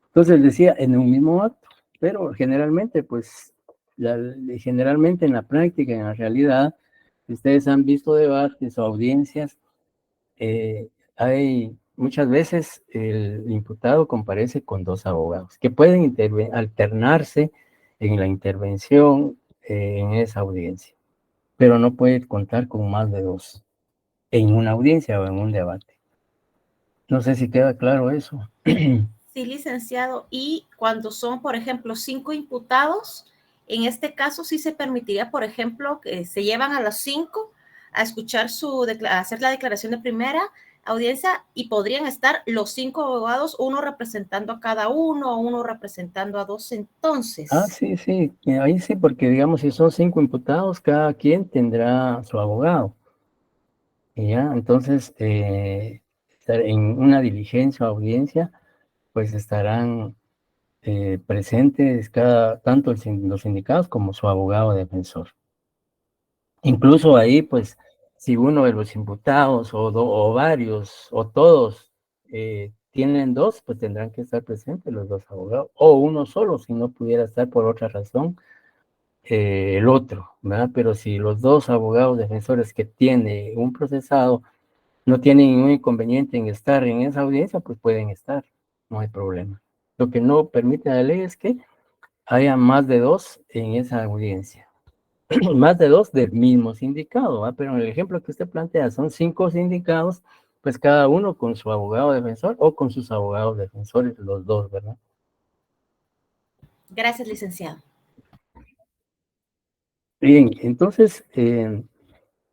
Entonces decía, en un mismo acto, pero generalmente, pues, generalmente en la práctica, en la realidad, ustedes han visto debates o audiencias, hay muchas veces el imputado comparece con 2 abogados que pueden alternarse en la intervención en esa audiencia, pero no puede contar con más de 2 en una audiencia o en un debate. No sé si queda claro eso.
Sí, licenciado. Y cuando son, por ejemplo, 5 imputados, en este caso sí se permitiría, por ejemplo, que se llevan a los 5 a escuchar a hacer la declaración de primera audiencia y podrían estar los 5 abogados, uno representando a cada uno, uno representando a 2 entonces.
Ah, sí, sí, ahí sí, porque digamos, si son 5 imputados, cada quien tendrá su abogado. Y ya, entonces, en una diligencia o audiencia, pues estarán presentes tanto los sindicatos como su abogado defensor. Incluso ahí, pues, si uno de los imputados o varios o todos tienen 2, pues tendrán que estar presentes los 2 abogados, o uno solo, si no pudiera estar por otra razón, el otro, ¿verdad? Pero si los 2 abogados defensores que tiene un procesado no tienen ningún inconveniente en estar en esa audiencia, pues pueden estar, no hay problema. Lo que no permite la ley es que haya más de 2 en esa audiencia. Más de 2 del mismo sindicado, ¿va? Pero en el ejemplo que usted plantea son 5 sindicados, pues cada uno con su abogado defensor o con sus abogados defensores, los 2, ¿verdad?
Gracias, licenciado.
Bien, entonces,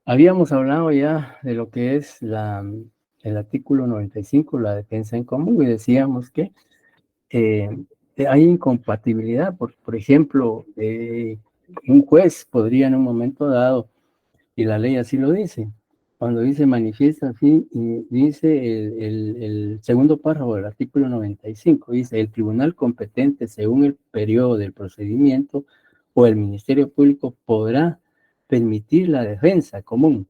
habíamos hablado ya de lo que es el artículo 95, la defensa en común, y decíamos que hay incompatibilidad. Por ejemplo, un juez podría en un momento dado, y la ley así lo dice, cuando dice manifiesta así, y dice el segundo párrafo del artículo 95, dice, el tribunal competente según el periodo del procedimiento o el Ministerio Público podrá permitir la defensa común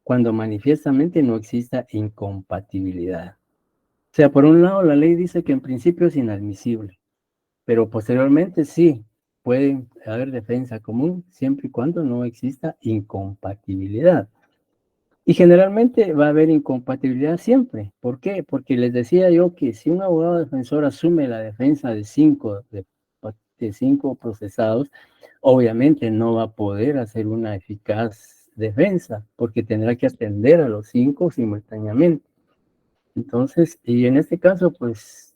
cuando manifiestamente no exista incompatibilidad. O sea, por un lado, la ley dice que en principio es inadmisible, pero posteriormente sí puede haber defensa común siempre y cuando no exista incompatibilidad. Y generalmente va a haber incompatibilidad siempre. ¿Por qué? Porque les decía yo que si un abogado defensor asume la defensa de 5 procesados, obviamente no va a poder hacer una eficaz defensa, porque tendrá que atender a los 5 simultáneamente. Entonces, y en este caso, pues,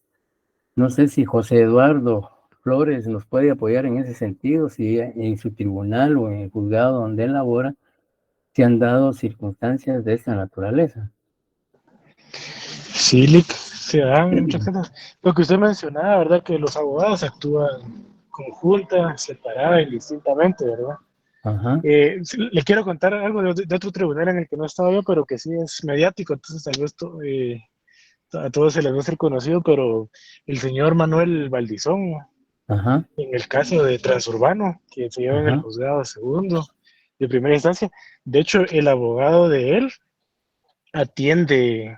no sé si José Eduardo Flores nos puede apoyar en ese sentido, si en su tribunal o en el juzgado donde él labora se han dado circunstancias de esta naturaleza.
Sí, Lick, se dan muchas cosas. Lo que usted mencionaba, ¿verdad? Que los abogados actúan conjunta, separada, indistintamente, ¿verdad?
Ajá.
Le quiero contar algo de otro tribunal en el que no estaba yo, pero que sí es mediático, entonces tal vez a todos se les va a ser conocido, pero el señor Manuel Valdizón,
Ajá.
en el caso de Transurbano, que se lleva en el
Ajá.
juzgado segundo de primera instancia, de hecho, el abogado de él atiende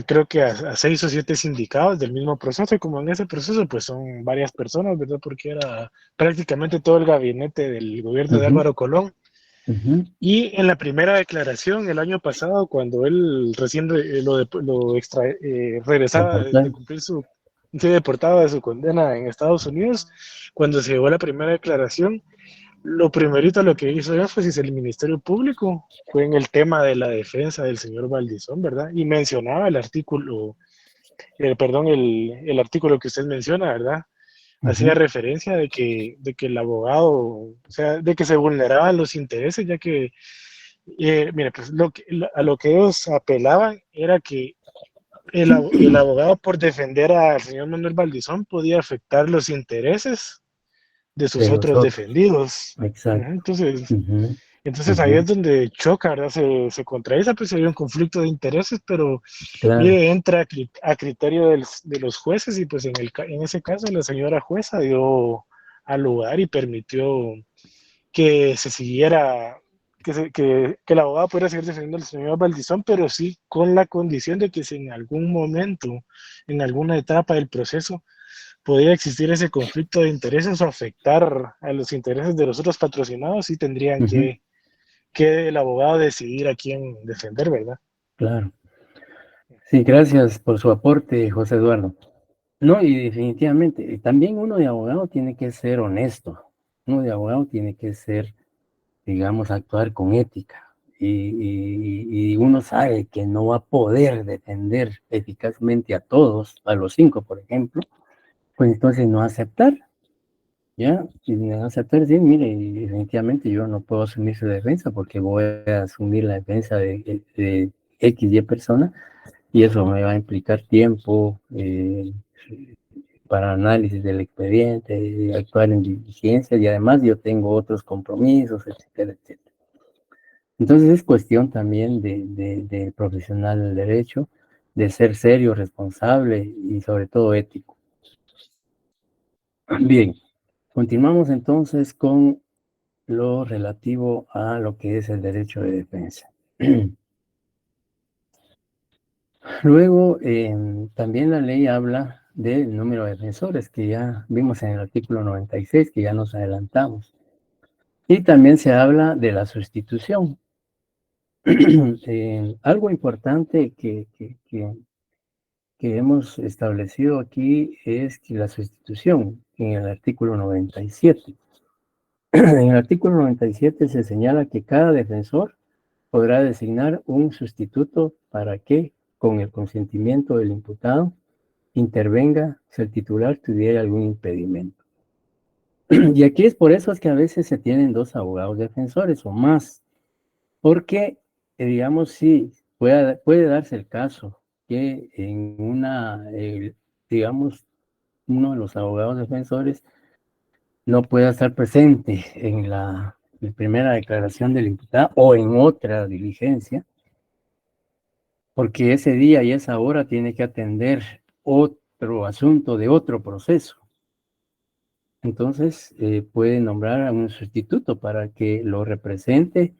creo que a 6 o 7 sindicados del mismo proceso, y como en ese proceso pues son varias personas, ¿verdad? Porque era prácticamente todo el gabinete del gobierno de Álvaro Colón. Y en la primera declaración el año pasado, cuando él recién regresaba de cumplir se deportaba de su condena en Estados Unidos, cuando se llevó la primera declaración, lo primerito lo que hizo énfasis el Ministerio Público fue en el tema de la defensa del señor Valdizón, ¿verdad? Y mencionaba el artículo que usted menciona, ¿verdad? Hacía referencia de que el abogado, o sea, de que se vulneraban los intereses, ya que, mira, pues a lo que ellos apelaban era que el abogado, por defender al señor Manuel Valdizón, podía afectar los intereses de sus otros defendidos.
Exacto.
Entonces ahí es donde choca, ¿verdad? Se contradice, pues hay un conflicto de intereses, pero mire, entra a criterio de los jueces, y pues en ese caso la señora jueza dio al lugar y permitió que se siguiera, que el abogado pudiera seguir defendiendo al señor Valdizón, pero sí con la condición de que si en algún momento, en alguna etapa del proceso, podría existir ese conflicto de intereses o afectar a los intereses de los otros patrocinados, sí tendrían que el abogado decidir a quién defender, ¿verdad?
Claro. Sí, gracias por su aporte, José Eduardo. No, y definitivamente, también uno de abogado tiene que ser honesto. Uno de abogado tiene que ser, digamos, actuar con ética. Y uno sabe que no va a poder defender eficazmente a todos, a los 5, por ejemplo, pues entonces no aceptar. ¿Ya? Y no aceptar, sí, mire, definitivamente yo no puedo asumir su defensa porque voy a asumir la defensa de X, Y persona, y eso me va a implicar tiempo para análisis del expediente, actuar en diligencia, y además yo tengo otros compromisos, etcétera, etcétera. Entonces es cuestión también de profesional del derecho, de ser serio, responsable y sobre todo ético. Bien, continuamos entonces con lo relativo a lo que es el derecho de defensa. Luego, también la ley habla del número de defensores, que ya vimos en el artículo 96, que ya nos adelantamos. Y también se habla de la sustitución. Algo importante que hemos establecido aquí es que la sustitución en el artículo 97. En el artículo 97 se señala que cada defensor podrá designar un sustituto para que, con el consentimiento del imputado, intervenga si el titular tuviera algún impedimento. Y aquí es por eso es que a veces se tienen 2 abogados defensores o más, porque, digamos, sí, puede darse el caso que en digamos, uno de los abogados defensores no pueda estar presente en la primera declaración del imputado o en otra diligencia, porque ese día y esa hora tiene que atender otro asunto de otro proceso. Entonces, puede nombrar a un sustituto para que lo represente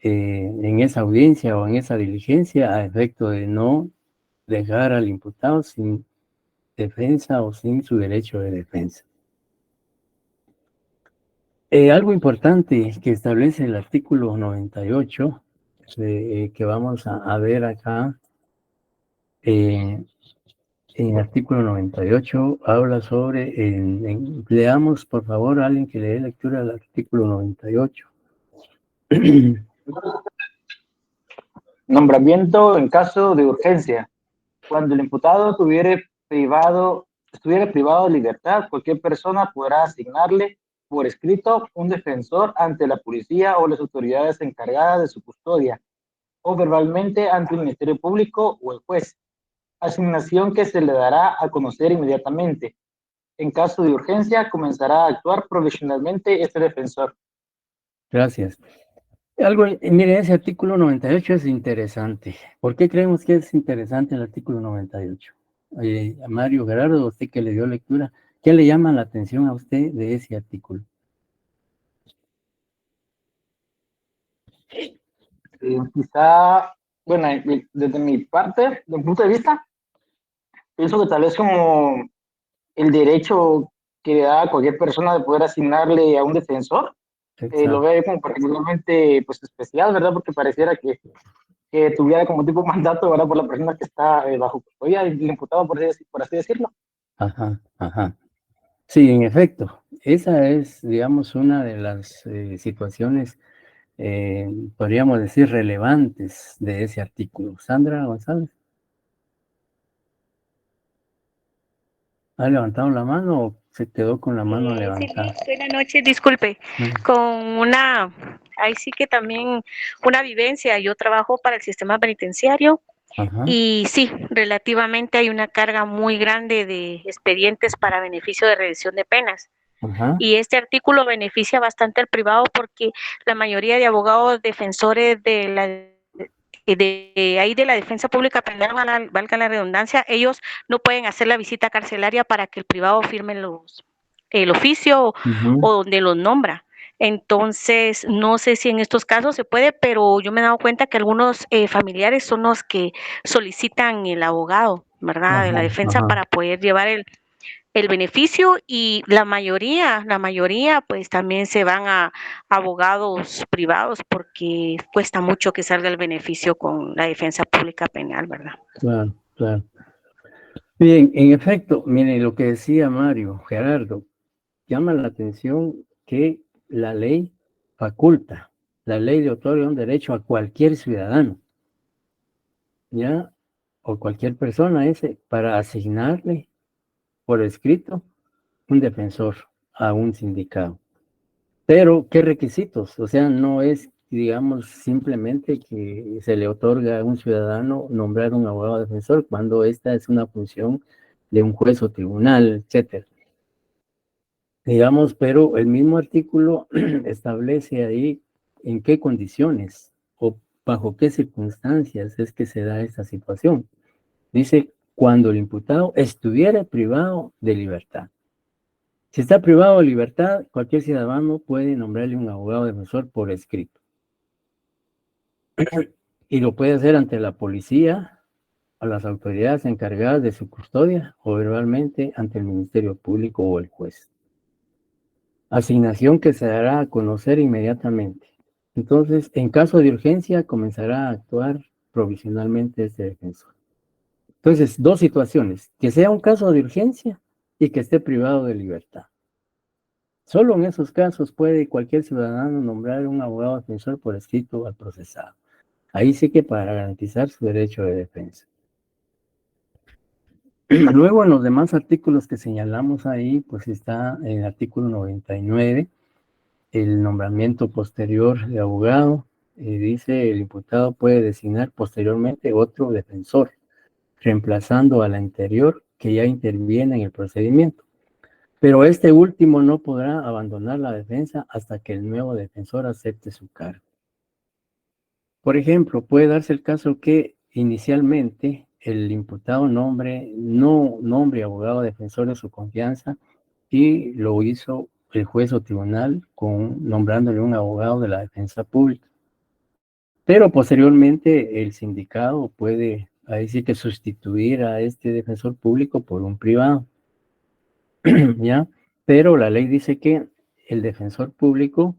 en esa audiencia o en esa diligencia, a efecto de no dejar al imputado sin defensa o sin su derecho de defensa. Algo importante que establece el artículo 98, que vamos a ver acá, en el artículo 98 habla sobre, leamos por favor a alguien que le dé lectura al artículo 98.
Nombramiento en caso de urgencia. Cuando el imputado estuviera privado de libertad, cualquier persona podrá asignarle por escrito un defensor ante la policía o las autoridades encargadas de su custodia, o verbalmente ante el Ministerio Público o el juez. Asignación que se le dará a conocer inmediatamente. En caso de urgencia, comenzará a actuar provisionalmente este defensor.
Gracias. Mire, ese artículo 98 es interesante. ¿Por qué creemos que es interesante el artículo 98? A Mario Gerardo, usted que le dio lectura, ¿qué le llama la atención a usted de ese artículo?
Quizá, bueno, desde mi parte, desde mi punto de vista, pienso que tal vez como el derecho que da cualquier persona de poder asignarle a un defensor, lo veo como particularmente pues, especial, ¿verdad? Porque pareciera que tuviera como tipo mandato, ¿verdad? Por la persona que está bajo custodia, el imputado, por así decirlo.
Ajá, ajá. Sí, en efecto, esa es, digamos, una de las situaciones, podríamos decir, relevantes de ese artículo. Sandra González. ¿Ha levantado la mano o se quedó con la mano levantada?
Sí, buenas noches, disculpe, con una, ahí sí que también una vivencia, yo trabajo para el sistema penitenciario.
Ajá.
Y sí, relativamente hay una carga muy grande de expedientes para beneficio de reducción de penas.
Ajá.
Y este artículo beneficia bastante al privado porque la mayoría de abogados defensores de la defensa pública penal, valga la redundancia, ellos no pueden hacer la visita carcelaria para que el privado firme el oficio o donde los nombra. Entonces, no sé si en estos casos se puede, pero yo me he dado cuenta que algunos familiares son los que solicitan el abogado, ¿verdad? De la defensa para poder llevar el beneficio, y la mayoría, pues también se van a abogados privados porque cuesta mucho que salga el beneficio con la defensa pública penal, ¿verdad?
Claro, claro. Bien, en efecto, miren lo que decía Mario Gerardo, llama la atención que la ley faculta, la ley le otorga un derecho a cualquier ciudadano, ¿ya? O cualquier persona para asignarle por escrito un defensor a un sindicado. Pero, ¿qué requisitos? O sea, no es, digamos, simplemente que se le otorga a un ciudadano nombrar un abogado defensor cuando esta es una función de un juez o tribunal, etcétera. Digamos, pero el mismo artículo establece ahí en qué condiciones o bajo qué circunstancias es que se da esta situación. Dice, cuando el imputado estuviera privado de libertad. Si está privado de libertad, cualquier ciudadano puede nombrarle un abogado defensor por escrito. Y lo puede hacer ante la policía, a las autoridades encargadas de su custodia o verbalmente ante el Ministerio Público o el juez. Asignación que se dará a conocer inmediatamente. Entonces, en caso de urgencia, comenzará a actuar provisionalmente este defensor. Entonces, dos situaciones, que sea un caso de urgencia y que esté privado de libertad. Solo en esos casos puede cualquier ciudadano nombrar un abogado defensor por escrito al procesado. Ahí sí que para garantizar su derecho de defensa. Luego, en los demás artículos que señalamos ahí, pues está en el artículo 99, el nombramiento posterior de abogado. Dice, el imputado puede designar posteriormente otro defensor, reemplazando al anterior que ya interviene en el procedimiento. Pero este último no podrá abandonar la defensa hasta que el nuevo defensor acepte su cargo. Por ejemplo, puede darse el caso que inicialmente el imputado no nombre abogado defensor de su confianza y lo hizo el juez o tribunal nombrándole un abogado de la defensa pública. Pero posteriormente el sindicado puede, ahí sí que sustituir a este defensor público por un privado. ¿Ya? Pero la ley dice que el defensor público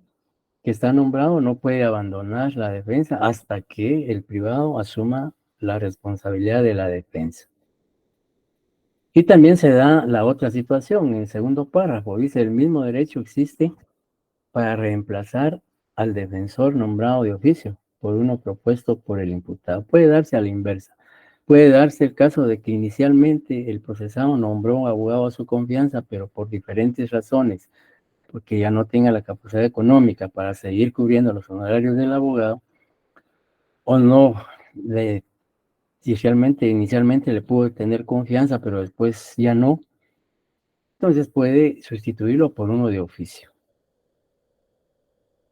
que está nombrado no puede abandonar la defensa hasta que el privado asuma la responsabilidad de la defensa. Y también se da la otra situación, en el segundo párrafo, dice, el mismo derecho existe para reemplazar al defensor nombrado de oficio por uno propuesto por el imputado. Puede darse a la inversa. Puede darse el caso de que inicialmente el procesado nombró un abogado a su confianza, pero por diferentes razones, porque ya no tenga la capacidad económica para seguir cubriendo los honorarios del abogado, o no, inicialmente le pudo tener confianza, pero después ya no, entonces puede sustituirlo por uno de oficio.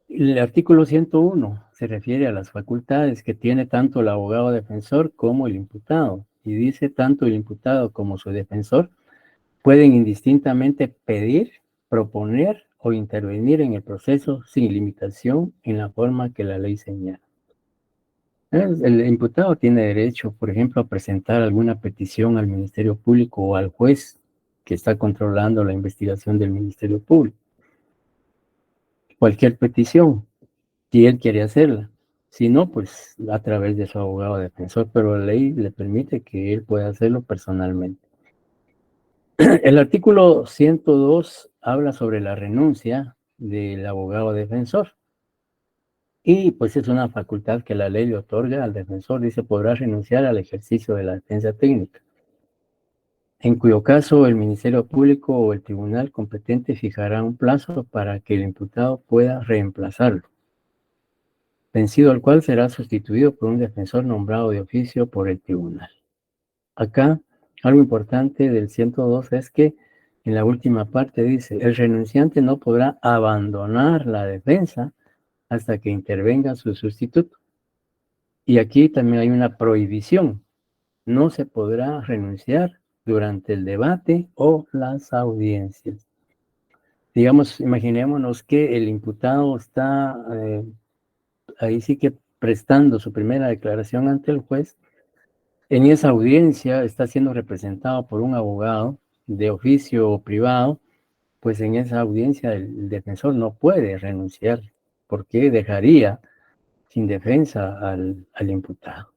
El artículo 101 se refiere a las facultades que tiene tanto el abogado defensor como el imputado, y dice tanto el imputado como su defensor pueden indistintamente pedir, proponer o intervenir en el proceso sin limitación en la forma que la ley señala. El imputado tiene derecho, por ejemplo, a presentar alguna petición al Ministerio Público o al juez que está controlando la investigación del Ministerio Público. Cualquier petición, si él quiere hacerla. Si no, pues a través de su abogado defensor, pero la ley le permite que él pueda hacerlo personalmente. El artículo 102 habla sobre la renuncia del abogado defensor. Y pues es una facultad que la ley le otorga al defensor. Dice, podrá renunciar al ejercicio de la defensa técnica, en cuyo caso el Ministerio Público o el tribunal competente fijará un plazo para que el imputado pueda reemplazarlo, vencido el cual será sustituido por un defensor nombrado de oficio por el tribunal. Acá, algo importante del 102 es que en la última parte dice, el renunciante no podrá abandonar la defensa hasta que intervenga su sustituto. Y aquí también hay una prohibición. No se podrá renunciar durante el debate o las audiencias. Digamos, imaginémonos que el imputado está ahí sí que prestando su primera declaración ante el juez. En esa audiencia está siendo representado por un abogado de oficio o privado, pues en esa audiencia el defensor no puede renunciar porque dejaría sin defensa al imputado,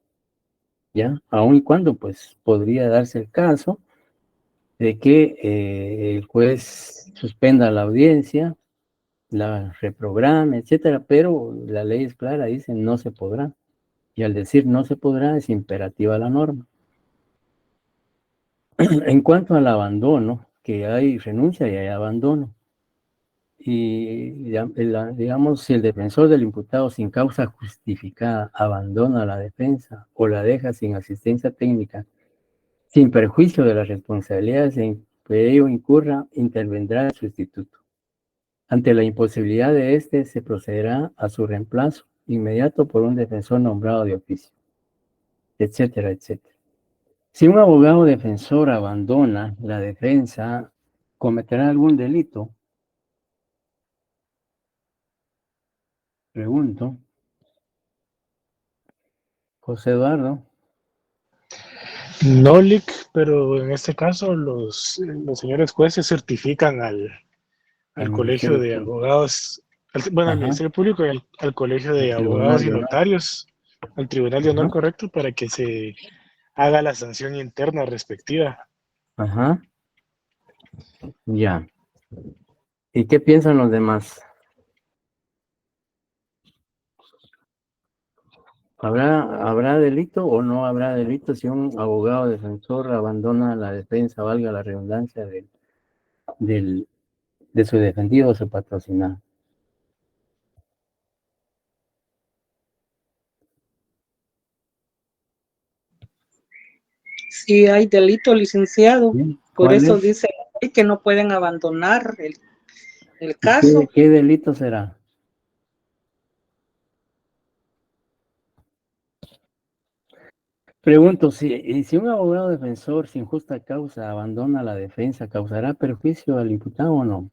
¿ya? Aun y cuando pues podría darse el caso de que el juez suspenda la audiencia, la reprograme, etcétera, pero la ley es clara, dice no se podrá. Y al decir no se podrá, es imperativa la norma. En cuanto al abandono, que hay renuncia y hay abandono. Y digamos, si el defensor del imputado sin causa justificada abandona la defensa o la deja sin asistencia técnica, sin perjuicio de las responsabilidades en que ello incurra, intervendrá el sustituto. Ante la imposibilidad de éste, se procederá a su reemplazo inmediato por un defensor nombrado de oficio, etcétera, etcétera. Si un abogado defensor abandona la defensa, ¿cometerá algún delito? Pregunto. José Eduardo.
No, Lic, pero en este caso los señores jueces certifican al colegio de abogados, al Ministerio Público y al colegio de abogados y notarios, al Tribunal de Honor, correcto, para que se haga la sanción interna respectiva.
Ajá. Ya. ¿Y qué piensan los demás? ¿Habrá delito o no habrá delito si un abogado defensor abandona la defensa, valga la redundancia, de su defendido o su patrocinado?
Sí, hay delito, licenciado. Por eso
es?
dice que no pueden abandonar el caso.
¿Qué delito será? Pregunto, si un abogado defensor sin justa causa abandona la defensa, ¿causará perjuicio al imputado o no?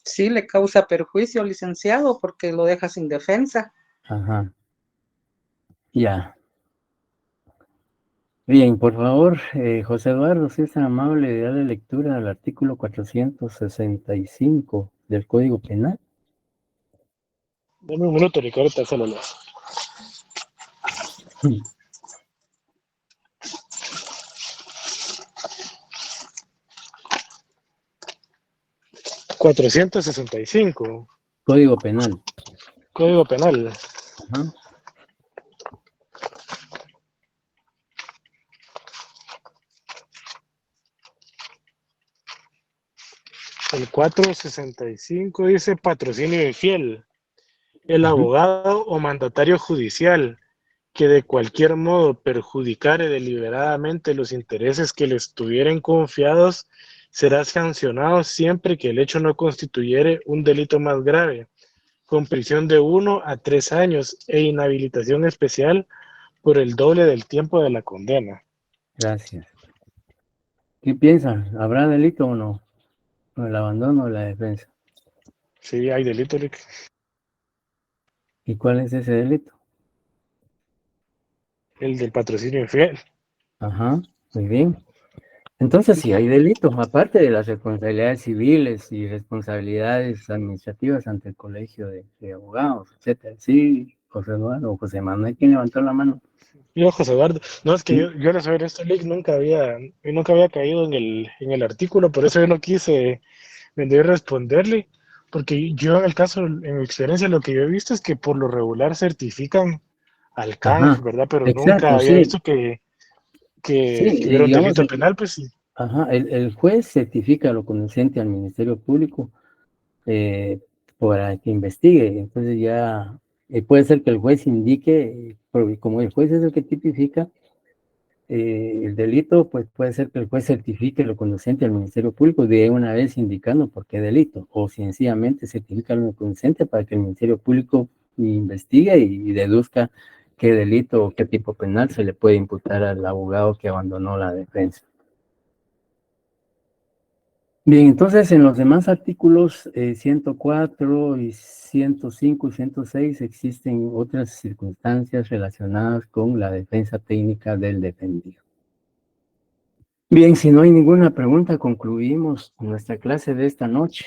Sí, le causa perjuicio, licenciado, porque lo deja sin defensa.
Ajá. Ya. Bien, por favor, José Eduardo, si es tan amable de darle lectura al artículo 465 del Código Penal.
Dame un minuto, Ricardo, te hace lo leo. 465.
Código Penal.
Código Penal.
Ajá.
El 465 dice patrocinio infiel. El abogado o mandatario judicial que de cualquier modo perjudicare deliberadamente los intereses que le estuvieren confiados será sancionado siempre que el hecho no constituyere un delito más grave, con prisión de 1 a 3 años e inhabilitación especial por el doble del tiempo de la condena.
Gracias. ¿Qué piensan? ¿Habrá delito o no? ¿O el abandono o la defensa?
Sí, hay delito, Rick.
¿Y cuál es ese delito?
El del patrocinio infiel.
Ajá, muy bien. Entonces sí hay delitos, aparte de las responsabilidades civiles y responsabilidades administrativas ante el colegio de abogados, etcétera. Sí, José Eduardo o José Manuel, ¿quién levantó la mano?
Yo, José Eduardo, no, es que
¿Sí?
yo al saber esto, Rick, nunca había caído en el artículo, por eso yo no quise venir a responderle, porque yo en el caso, en mi experiencia, lo que yo he visto es que por lo regular certifican al CAN,
Ajá,
¿verdad? Pero nunca
exacto,
había
sí.
visto que
Sí,
hubiera un
digamos,
delito penal, pues sí.
ajá, el juez certifica lo conducente al Ministerio Público para que investigue. Entonces ya puede ser que el juez indique, porque como el juez es el que tipifica el delito, pues puede ser que el juez certifique lo conducente al Ministerio Público de una vez indicando por qué delito, o sencillamente certifica lo conducente para que el Ministerio Público investigue y deduzca qué delito o qué tipo penal se le puede imputar al abogado que abandonó la defensa. Bien, entonces en los demás artículos 104 y 105 y 106 existen otras circunstancias relacionadas con la defensa técnica del defendido. Bien, si no hay ninguna pregunta, concluimos nuestra clase de esta noche.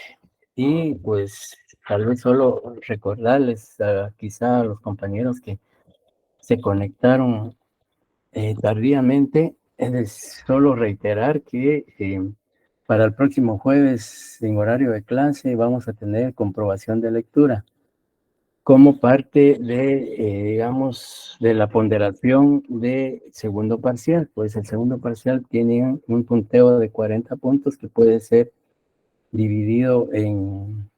Y pues tal vez solo recordarles quizá a los compañeros que se conectaron tardíamente, es solo reiterar que para el próximo jueves en horario de clase vamos a tener comprobación de lectura como parte de, digamos, de la ponderación de segundo parcial. Pues el segundo parcial tiene un punteo de 40 puntos que puede ser dividido en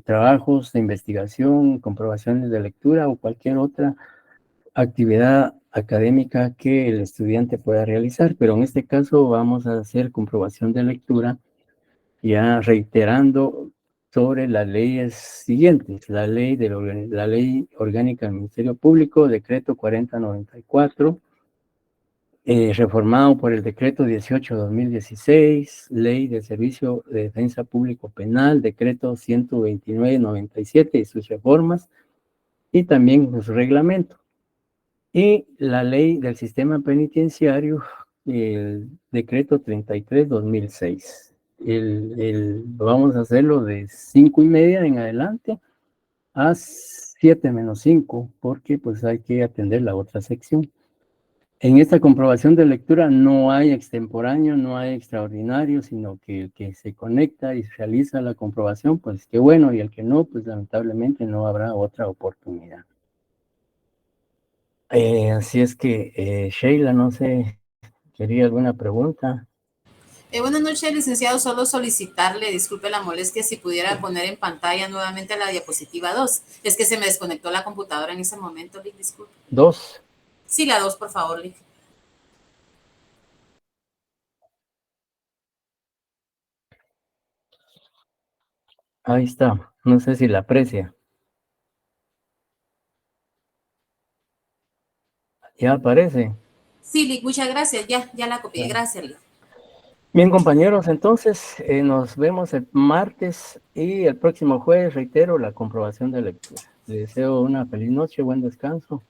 trabajos de investigación, comprobaciones de lectura o cualquier otra actividad académica que el estudiante pueda realizar, pero en este caso vamos a hacer comprobación de lectura ya reiterando sobre las leyes siguientes, la ley orgánica del Ministerio Público, decreto 4094, reformado por el decreto 18/2016, ley de servicio de defensa público penal, decreto 129/97 y sus reformas, y también su reglamento. Y la ley del sistema penitenciario, el decreto 33/2006. Vamos a hacerlo de 5:30 en adelante a 7:05, porque pues hay que atender la otra sección. En esta comprobación de lectura no hay extemporáneo, no hay extraordinario, sino que el que se conecta y realiza la comprobación, pues qué bueno, y el que no, pues lamentablemente no habrá otra oportunidad. Así es que, Sheila, no sé, ¿quería alguna pregunta?
Buenas noches, licenciado. Solo solicitarle, disculpe la molestia, si pudiera poner en pantalla nuevamente la diapositiva 2. Es que se me desconectó la computadora en ese momento, Lick, disculpe.
2.
Sí, la 2, por favor, Lick.
Ahí está, no sé si la aprecia. Ya aparece.
Sí, Lick, muchas gracias. Ya la copié. Gracias, Lick.
Bien, compañeros, entonces nos vemos el martes y el próximo jueves, reitero, la comprobación de lectura. Les deseo una feliz noche, buen descanso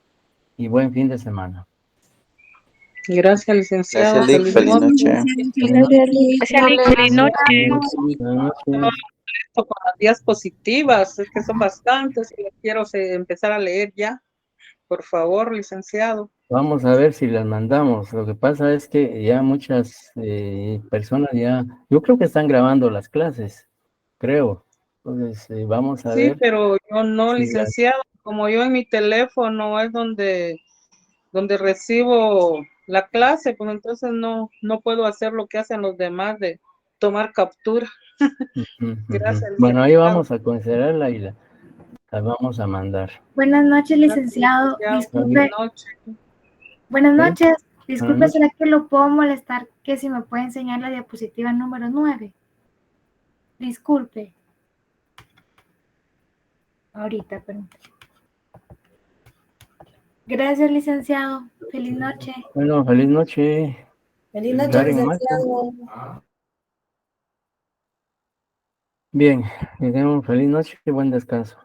y buen fin de semana.
Gracias, licenciado.
Gracias, Lick. Feliz noche.
Feliz noche.
Buenas noches.
Con las diapositivas, es que son bastantes y las quiero empezar a leer ya. Por favor, licenciado.
Vamos a ver si las mandamos. Lo que pasa es que ya muchas personas yo creo que están grabando las clases. creo. Entonces, vamos a
Sí,
ver.
pero yo no,
si
licenciado. Como yo en mi teléfono es donde recibo la clase, pues entonces no puedo hacer lo que hacen los demás de tomar captura. Gracias,
Bueno, ahí
licenciado.
vamos a considerarla y la vamos a mandar.
Buenas noches,
Gracias,
licenciado.
licenciado.
Disculpe.
Buenas noches.
Buenas
¿Sí?
noches.
Buenas
Disculpe,
noches.
¿será que lo puedo molestar que si me puede enseñar la diapositiva número 9? Disculpe. Ahorita, pero. Gracias, licenciado. Feliz noche.
Bueno, feliz noche.
Feliz noche,
Gary Mato.
licenciado.
Bien, que tengan feliz noche y buen descanso.